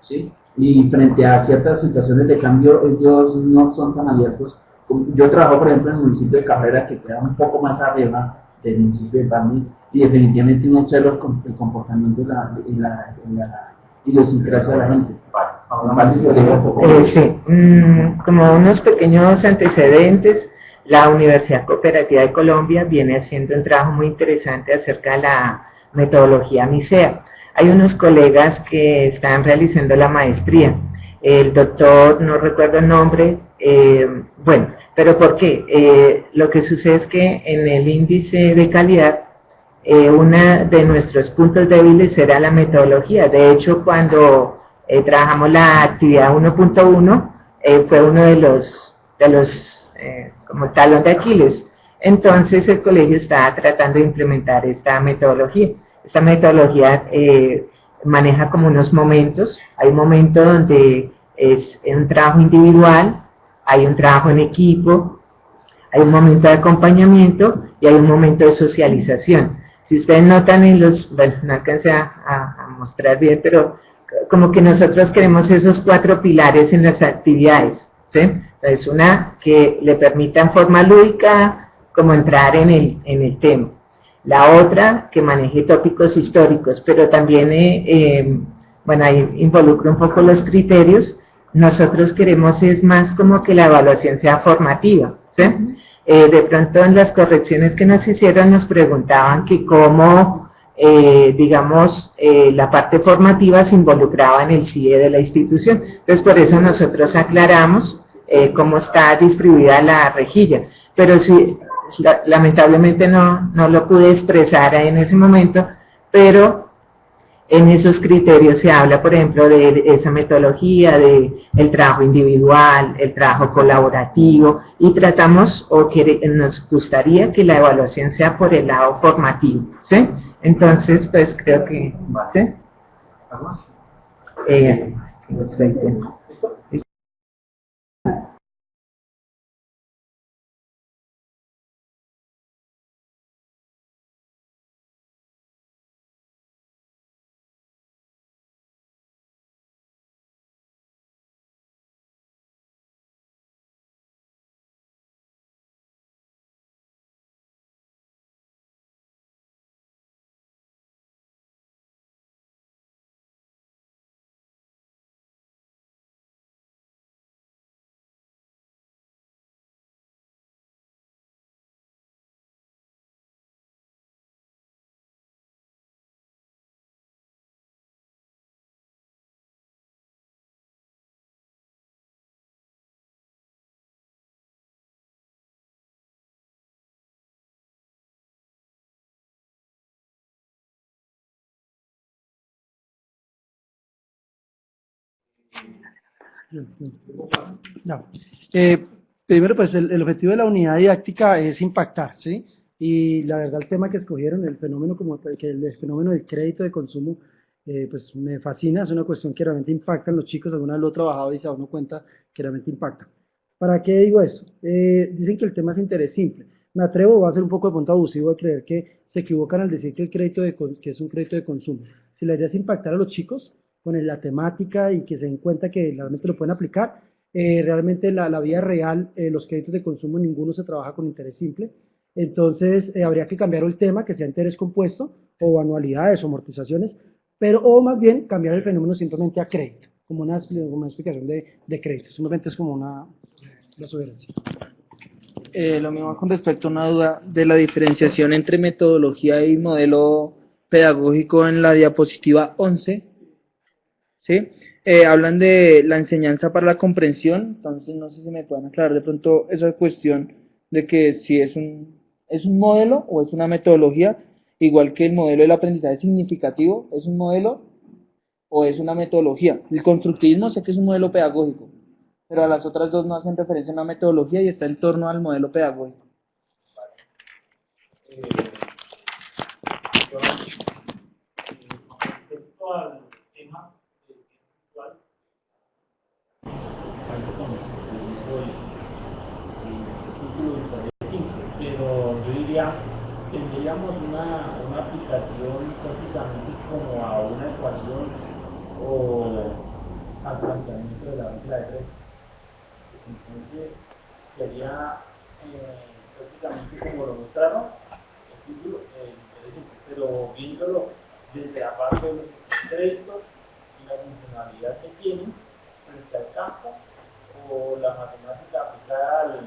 ¿sí? Y frente a ciertas situaciones de cambio, ellos no son tan abiertos. Yo trabajo, por ejemplo, en el municipio de Cabrera, que queda un poco más arriba del municipio de Pandi, y definitivamente no observo el comportamiento y la idiosincrasia de la gente.
Sí, como unos pequeños antecedentes. La Universidad Cooperativa de Colombia viene haciendo un trabajo muy interesante acerca de la metodología MISEA. Hay unos colegas que están realizando la maestría. El doctor, no recuerdo el nombre, bueno, pero ¿por qué? Lo que sucede es que en el índice de calidad, uno de nuestros puntos débiles era la metodología. De hecho, cuando trabajamos la actividad 1.1, fue uno de los como talón de Aquiles. Entonces el colegio está tratando de implementar esta metodología. Esta metodología maneja como unos momentos. Hay un momento donde es un trabajo individual, hay un trabajo en equipo, hay un momento de acompañamiento y hay un momento de socialización. Si ustedes notan en los, bueno, no alcancé a mostrar bien, pero como que nosotros queremos esos 4 pilares en las actividades, ¿sí? Entonces, una que le permita en forma lúdica como entrar en el tema. La otra, que maneje tópicos históricos, pero también, bueno, ahí involucra un poco los criterios. Nosotros queremos es más como que la evaluación sea formativa, ¿sí? De pronto en las correcciones que nos hicieron nos preguntaban que cómo, digamos, la parte formativa se involucraba en el CIE de la institución. Entonces, por eso nosotros aclaramos cómo está distribuida la rejilla. Pero sí, lamentablemente no lo pude expresar en ese momento, pero en esos criterios se habla, por ejemplo, de esa metodología, de el trabajo individual, el trabajo colaborativo, y tratamos, o que nos gustaría que la evaluación sea por el lado formativo, ¿sí? Entonces, pues creo que, ¿sí?
No. Primero, pues el objetivo de la unidad didáctica es impactar, ¿sí? Y la verdad el tema que escogieron, el fenómeno el fenómeno del crédito de consumo, pues me fascina, es una cuestión que realmente impacta en los chicos. Alguna vez lo he trabajado y se da uno cuenta que realmente impacta. ¿Para qué digo eso? Dicen que el tema es interés simple. Me atrevo, va a ser un poco de punto abusivo de creer que se equivocan al decir que el crédito que es un crédito de consumo. Si la idea es impactar a los chicos con la temática y que se den cuenta que realmente lo pueden aplicar, realmente en la vida real, los créditos de consumo ninguno se trabaja con interés simple. Entonces habría que cambiar el tema, que sea interés compuesto o anualidades o amortizaciones, pero o más bien cambiar el fenómeno simplemente a crédito, como una explicación de crédito, simplemente es como una sugerencia.
Lo mismo con respecto a una duda de la diferenciación entre metodología y modelo pedagógico en la diapositiva 11, ¿sí? Hablan de la enseñanza para la comprensión, entonces no sé si me pueden aclarar de pronto esa cuestión de que si es un modelo o es una metodología, igual que el modelo del aprendizaje significativo, ¿es un modelo o es una metodología? El constructivismo sé que es un modelo pedagógico, pero a las otras dos no hacen referencia a una metodología y está en torno al modelo pedagógico.
Respecto al tema virtual, pero yo diría, tendríamos una aplicación prácticamente como a una ecuación o al planteamiento de la regla de tres. Entonces sería prácticamente como lo mostraron el título, pero viéndolo desde la parte de los créditos y la funcionalidad que tienen frente al campo o la matemática aplicada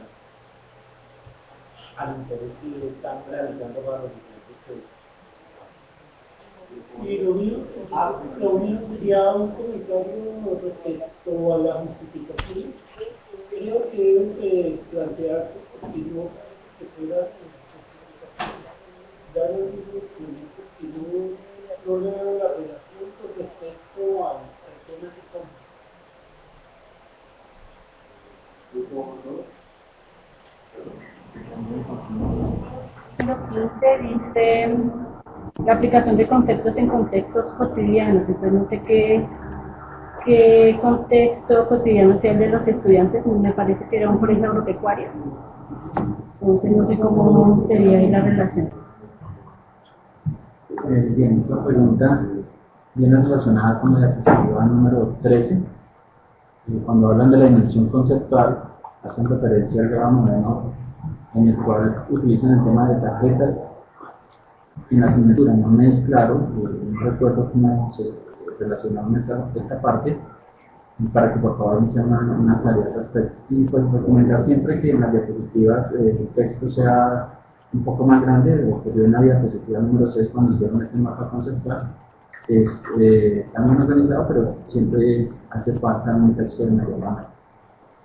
al interés que están realizando para los diferentes créditos. Y lo mío sería un comentario respecto a la justificación. Creo que deben plantearse que pueda dar un instrumento que no le haga la relación con respecto a personas que son.
Número 15 dice la aplicación de conceptos en contextos cotidianos. Entonces no sé qué contexto cotidiano sea el de los estudiantes. Me parece que era un colegio agropecuario. Entonces no sé cómo sería ahí la relación.
Bien, esta pregunta viene relacionada con la diapositiva número 13. Cuando hablan de la dimensión conceptual, hacen referencia al grado noveno, en el cual utilizan el tema de tarjetas en la asignatura. No me es claro, no recuerdo cómo se relacionaron esta parte, para que por favor me sea una claridad al respecto. Y pues recomendar siempre que en las diapositivas el texto sea un poco más grande. Lo que yo en la diapositiva número 6, cuando hicieron este mapa conceptual, está muy organizado, pero siempre hace falta un texto de mayor tamaño.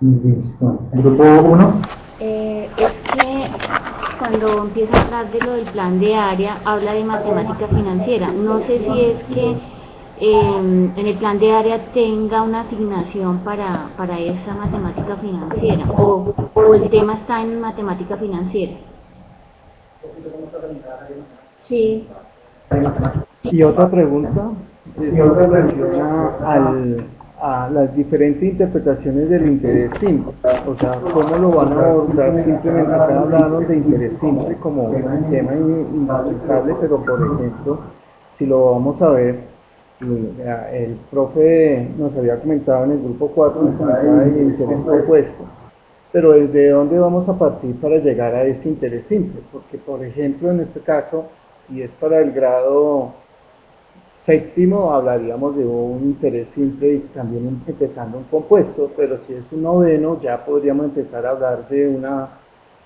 ¿El grupo 1?
Es que cuando empieza a hablar de lo del plan de área, habla de matemática financiera. No sé si es que en el plan de área tenga una asignación para esa matemática financiera, o el tema está en matemática financiera. Sí.
Y otra pregunta, eso relaciona a las diferentes interpretaciones del interés simple. O sea, ¿cómo lo van a abordar? Simplemente acá hablaron de interés simple como un tema indispensable, pero por ejemplo, si lo vamos a ver, el profe nos había comentado en el grupo 4, nos comentaba el interés compuesto. Pero ¿desde dónde vamos a partir para llegar a este interés simple? Porque, por ejemplo, en este caso, si es para el grado séptimo, hablaríamos de un interés simple y también empezando un compuesto, pero si es un noveno, ya podríamos empezar a hablar de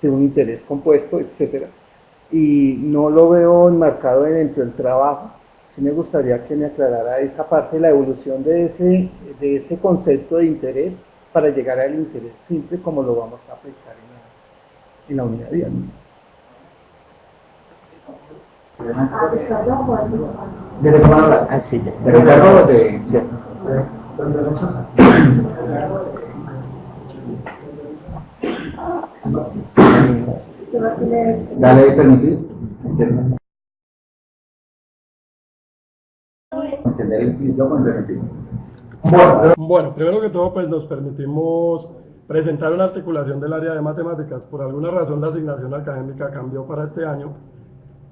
un interés compuesto, etcétera. Y no lo veo enmarcado dentro del trabajo. Sí me gustaría que me aclarara esa parte, la evolución de ese concepto de interés para llegar al interés simple, como lo vamos a aplicar en la unidad diaria.
Dale, permitir.
Bueno, primero que todo, pues nos permitimos presentar una articulación del área de matemáticas. Por alguna razón la asignación académica cambió para este año.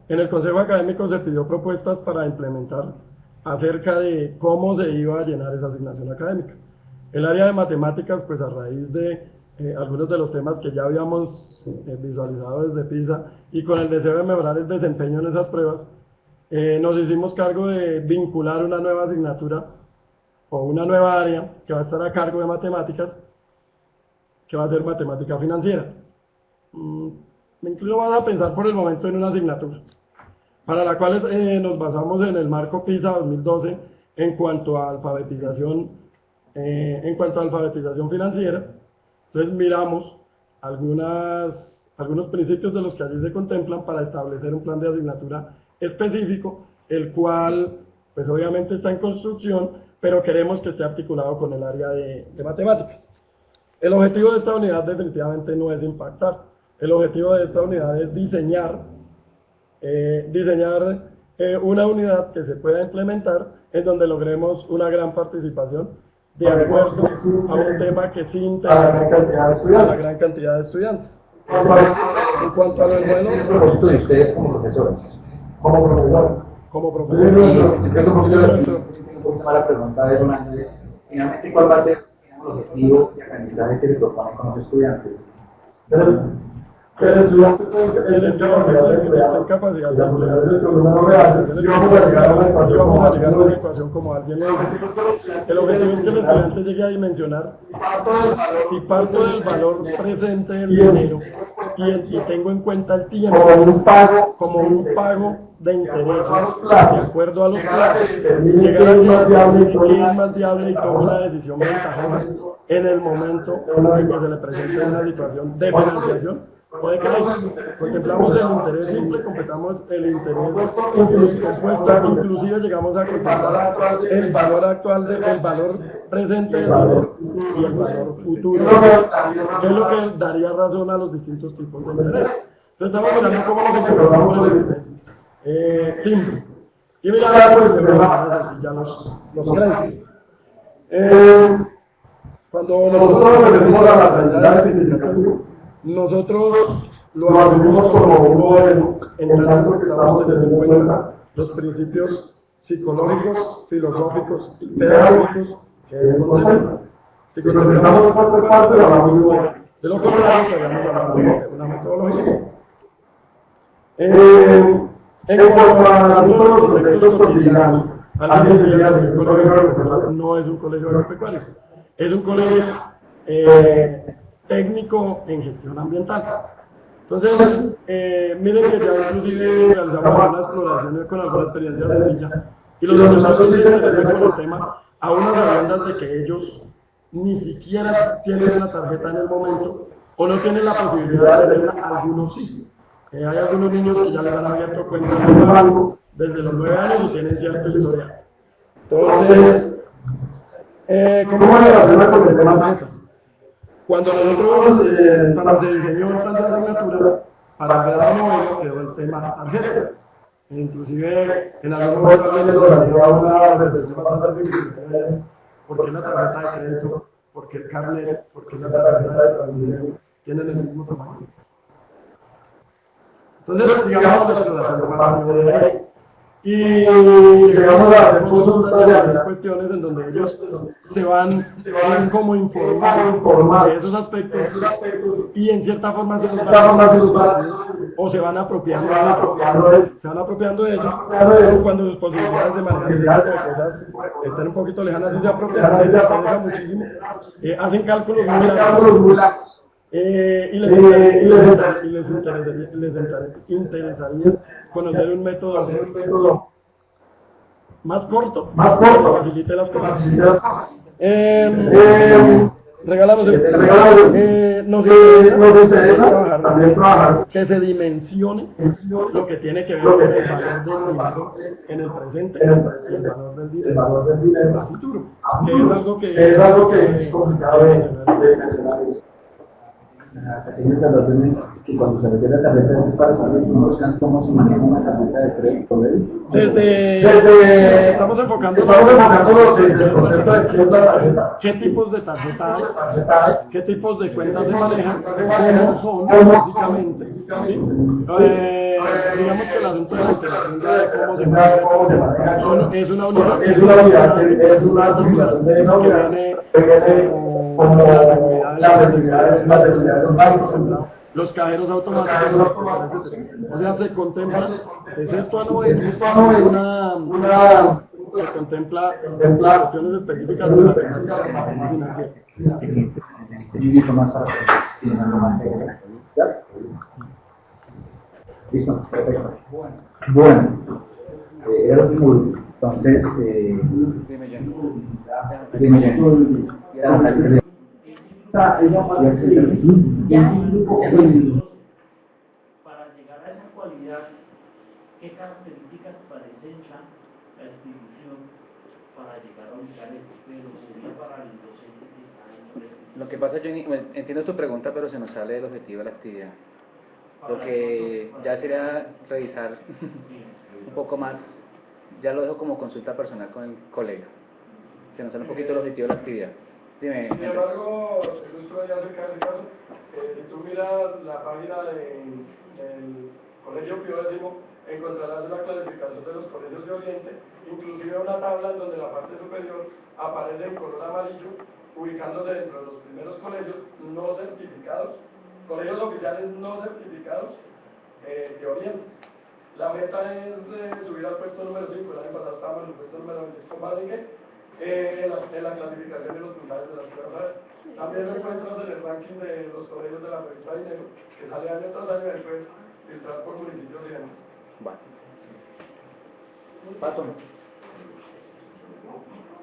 En el Consejo Académico se pidió propuestas para implementar acerca de cómo se iba a llenar esa asignación académica. El área de matemáticas, pues a raíz de algunos de los temas que ya habíamos visualizado desde PISA y con el deseo de mejorar el desempeño en esas pruebas, nos hicimos cargo de vincular una nueva asignatura o una nueva área que va a estar a cargo de matemáticas, que va a ser matemática financiera. Incluso van a pensar por el momento en una asignatura, para la cual nos basamos en el marco PISA 2012 en cuanto a alfabetización financiera. Entonces miramos algunos principios de los que allí se contemplan para establecer un plan de asignatura específico, el cual pues obviamente está en construcción, pero queremos que esté articulado con el área de matemáticas. El objetivo de esta unidad definitivamente no es impactar, el objetivo de esta unidad es diseñar una unidad que se pueda implementar en donde logremos una gran participación de acuerdo a un tema que sí interesa a la gran cantidad de estudiantes. En cuanto a lo bueno,
ustedes como profesores.
Como profesores.
La pregunta es, finalmente, ¿cuál va a ser el objetivo de aprendizaje que se propone con los estudiantes?
el estudiante está en capacidad de crear problemas reales, si vamos a llegar a una ecuación como alguien lo dice. El objetivo es que el estudiante llegue a dimensionar si parto del valor presente del dinero y tengo en cuenta el tiempo como un pago de intereses de acuerdo a los plazos, llegar a que es más viable y toma una decisión ventajosa en el momento en que se le presente una situación de financiación. Puede que contemplamos el interés simple, completamos el interés compuesto, inclusive llegamos a contemplar el valor actual, el valor presente del valor y el valor futuro, que es lo que daría razón a los distintos tipos de interés. Entonces estamos mirando cómo nos encontramos el interés simple. Y mira, pues, ya los créditos. Cuando nosotros nos referimos a la realidad significativa, nosotros lo asumimos como un modelo en tanto que estamos teniendo en cuenta los principios psicológicos, filosóficos y pedagógicos que él contempla. Si contemplamos estas tres partes, hablamos de un modelo. De lo contrario, estaríamos hablando de una metodología. En cuanto a los contextos cotidianos, alguien diría que el colegio agropecuario no es un colegio agropecuario, es un colegio técnico en gestión ambiental. Entonces, miren que ya inclusive realizamos una exploración con alguna experiencia sencilla y los estudiantes se interesan con el tema a unas sabiendas de que ellos ni siquiera tienen la tarjeta en el momento o no tienen la posibilidad de tenerla, algunos sí. Hay algunos niños que ya les han abierto cuentas en el banco desde los 9 años y tienen cierto historial. Entonces, ¿cómo se relaciona con el tema de tarjetas? Cuando nosotros se diseñó esta asignatura, para cada noveno quedó el tema tarjetas. Inclusive en algún momento también les organizaba una reflexión bastante difícil. ¿Por qué la tarjeta de crédito? ¿Por qué el carnet? ¿Por qué la tarjeta de Transmilenio tienen el mismo tamaño? Entonces, digamos la exploración más de ahí. Y llegamos a hacer consultas de algunas cuestiones en donde ellos se van como informar de esos aspectos y en cierta forma se los van o se van apropiando de ellos cuando sus posibilidades de manejar ese tipo de cosas están un poquito lejanas y se apropian, les interesa muchísimo, hacen cálculos muy largos. Y les interesaría conocer un método más corto que facilite las cosas. Regálanos nos interesa también trabajar que se dimensione lo que tiene que ver con el valor del dinero en el presente y el valor del dinero en el futuro, que es algo que es complicado de mencionar.
La pequeña observación es que cuando se refiere a tarjeta es para saber si conozcan cómo se maneja una tarjeta de crédito.
Estamos enfocándonos en el concepto de qué es la tarjeta, qué tipos de tarjeta hay, qué tipos de cuentas se manejan, cómo son básicamente. ¿Sí? Digamos que el asunto de la interacción de cómo se maneja es una unidad que viene como la seguridad de los bancos, los cajeros automáticos, o sea, se contempla, ¿es esto o no es? Una que contempla cuestiones específicas de la financiera.
Listo, perfecto. Bueno, era lo último. Entonces,
para llegar a esa cualidad, ¿qué características presentan la institución para llegar a ubicar esto? Pero sería para el docente que está en el...
Lo que pasa, yo entiendo tu pregunta, pero se nos sale del objetivo de la actividad. Lo que ya sería revisar un poco más, ya lo dejo como consulta personal con el colega. Se nos sale un poquito el objetivo de la actividad. Dime.
Sin embargo, ilustro ya acerca de ese caso. Si tú miras la página del Colegio Pío X, encontrarás una clasificación de los colegios de Oriente, inclusive una tabla en donde la parte superior aparece en color amarillo, ubicándose dentro de los primeros colegios no certificados colegios oficiales no certificados que orientan. La meta es subir al puesto número 5, el año pasado estábamos en el puesto número 26 con Barique, en la clasificación de los puntajes de las pruebas. También lo encuentras en el ranking de los colegios de la revista Dinero, que sale año tras año y después filtrar por municipios y demás.
Vale. Pato,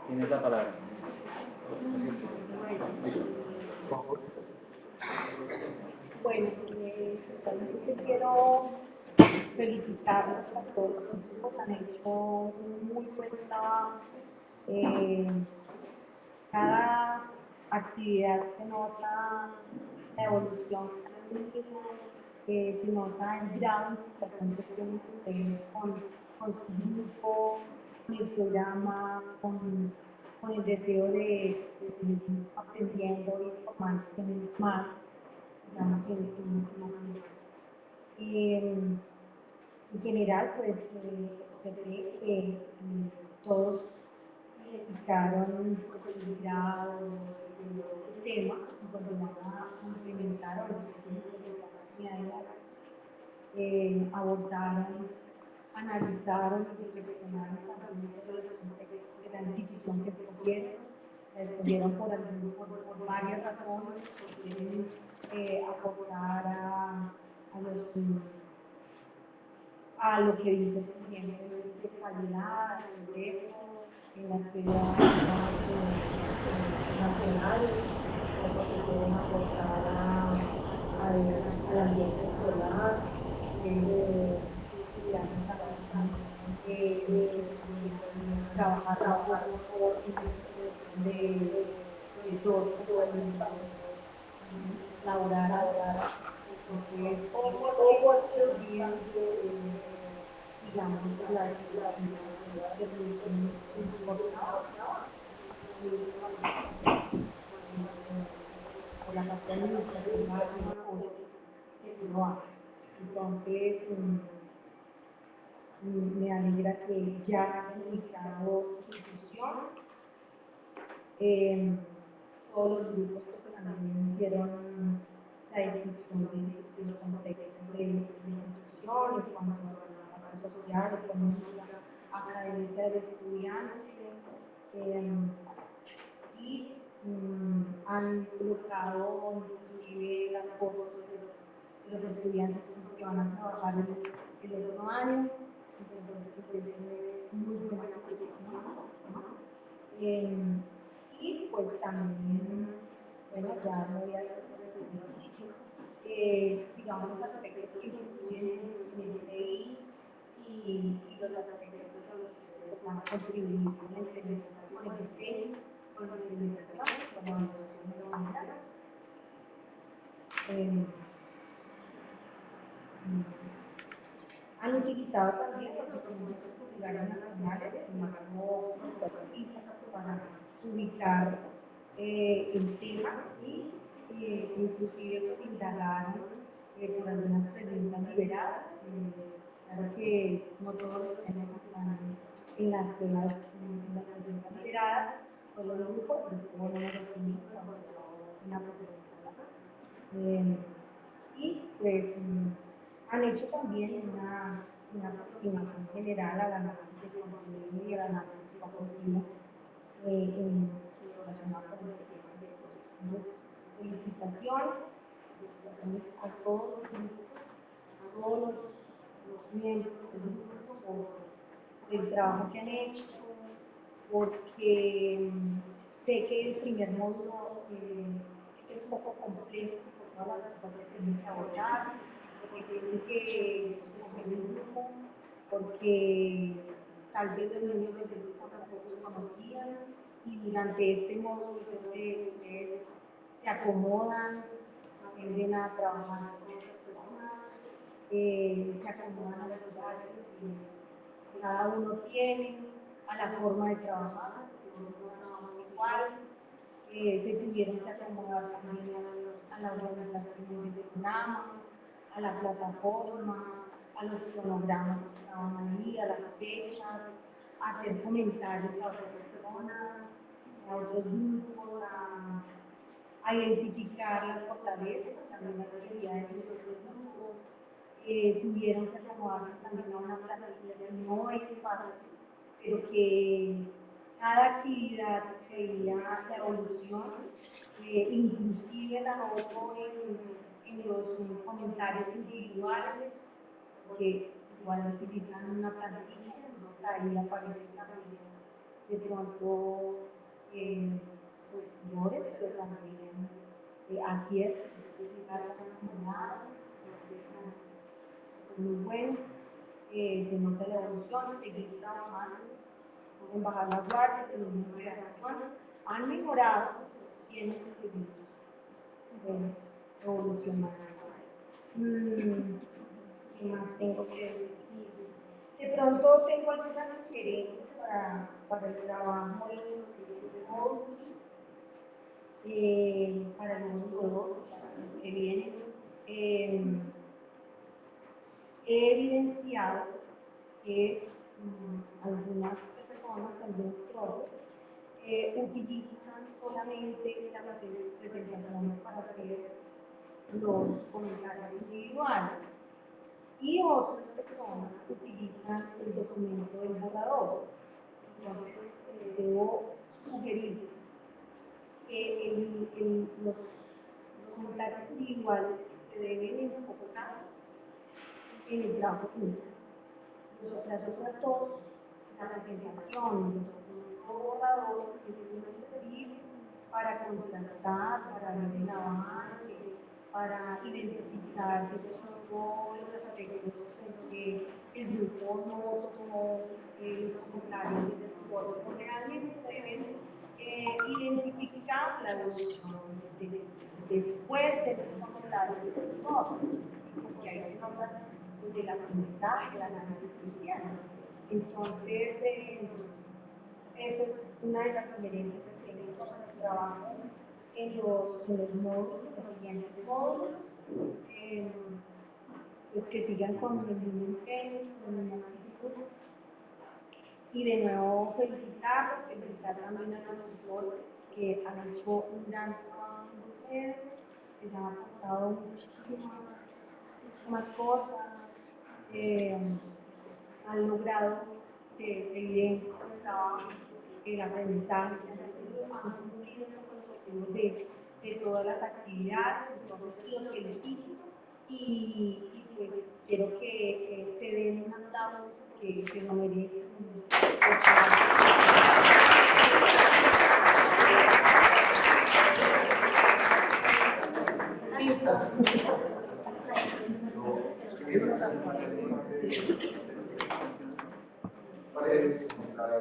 tienes la palabra.
Bueno, también quiero felicitarlos a todos los que han hecho muy buen trabajo. Cada actividad se nota la evolución, se nota el grado de implicación que tienen ustedes con su grupo, con el programa, con el deseo de seguir aprendiendo y formándose más, digamos, en general, pues, se ve que todos identificaron pues, el grado, el tema, donde van a implementar o abordaron, analizaron y reflexionaron también sobre los contextos de la institución que escogieron por varias razones, porque quieren aportar a lo que dice de calidad, de en las actividades nacionales, porque pueden aportar al ambiente escolar, trabajar de todo el laborar, porque todo el día digamos, las por la parte administrativa que no hace. Entonces, me alegra que ya han iniciado su discusión. Todos los grupos pues, también hicieron la discusión de los contextos de la institución, en cuanto a la parte social, económica, académica del estudiante, y han colocado inclusive las fotos de los estudiantes que van a trabajar el otro año. Entonces, es muy buena petición. Y pues también, bueno, ya no voy a digamos, los aspectos que influyen en el PI y los aspectos a los que ustedes van a contribuir en la implementación del PI, con la implementación, como la solución de la mañana. Han utilizado también los documentos populares nacionales como pistas para ubicar el tema y inclusive pues, indagar por algunas preguntas liberadas. Claro que no todos los temas están en las preguntas liberadas, solo los grupos, pero como no lo recibimos, una pregunta. Y pues han hecho también una aproximación general al análisis de contenido y al análisis cognitivo relacionado con el tema de estos. Felicitaciones a todos los miembros del grupo por el trabajo que han hecho, porque sé que el primer módulo es un poco complejo por todas las cosas que tienen que abordar, porque tienen que escoger el grupo, porque tal vez los niños del grupo tampoco se conocían, y durante este módulo ustedes se acomodan, aprenden a trabajar con otras personas, se acomodan a las edades que cada uno tiene, a la forma de trabajar, no vamos igual, se tuvieron que acomodar también a la organización del programa, a la plataforma, a los cronogramas que estaban ahí, a las fechas, a hacer comentarios a otras personas, a otros grupos, a a identificar las fortalezas, también las debilidades de los grupos. Tuvieron que acomodarse también a una plantilla de no es fácil, pero que cada actividad veía la evolución, inclusive la noto en los comentarios individuales, porque igual utilizan una plantilla, ¿no? Ahí aparece también de pronto pues errores, pero también aciertos, quizás acumulados, muy bueno, se nota la evolución, seguir trabajando, pueden bajar la guardia, tener una reacción, han mejorado, tienen que seguir evolucionando. ¿Qué más tengo que decir? De pronto tengo algunas sugerencias para el trabajo en los módulos, para los nuevos que vienen. He evidenciado que algunas personas, algunos profes, utilizan solamente las presentaciones para hacer los comentarios individuales y otras personas utilizan el documento del borrador. Entonces, debo sugerir que los comentarios individuales se deben enfocar en el trabajo final. Las otras dos, la presentación, el borrador, que deben servir para contrastar, para ver el avance, para identificar todos los aspectos que el grupo no tomó los comentarios del grupo. Realmente deben identificar la evolución después de los comentarios del grupo, porque hay que hablar del aprendizaje, del análisis cristiano. Entonces, eso es una de las sugerencias que tengo para el trabajo en los módulos, en los siguientes módulos, pues que sigan con el mismo empeño, con la misma actitud. Y de nuevo felicitar también a los tutores que han hecho un gran trabajo de ustedes, que se han aportado muchísimas cosas, han logrado que se evidencie el trabajo, el aprendizaje, han cumplido los objetivos de todas las actividades, entonces los felicito y pues quiero que se den un aplauso que lo merecen.
Para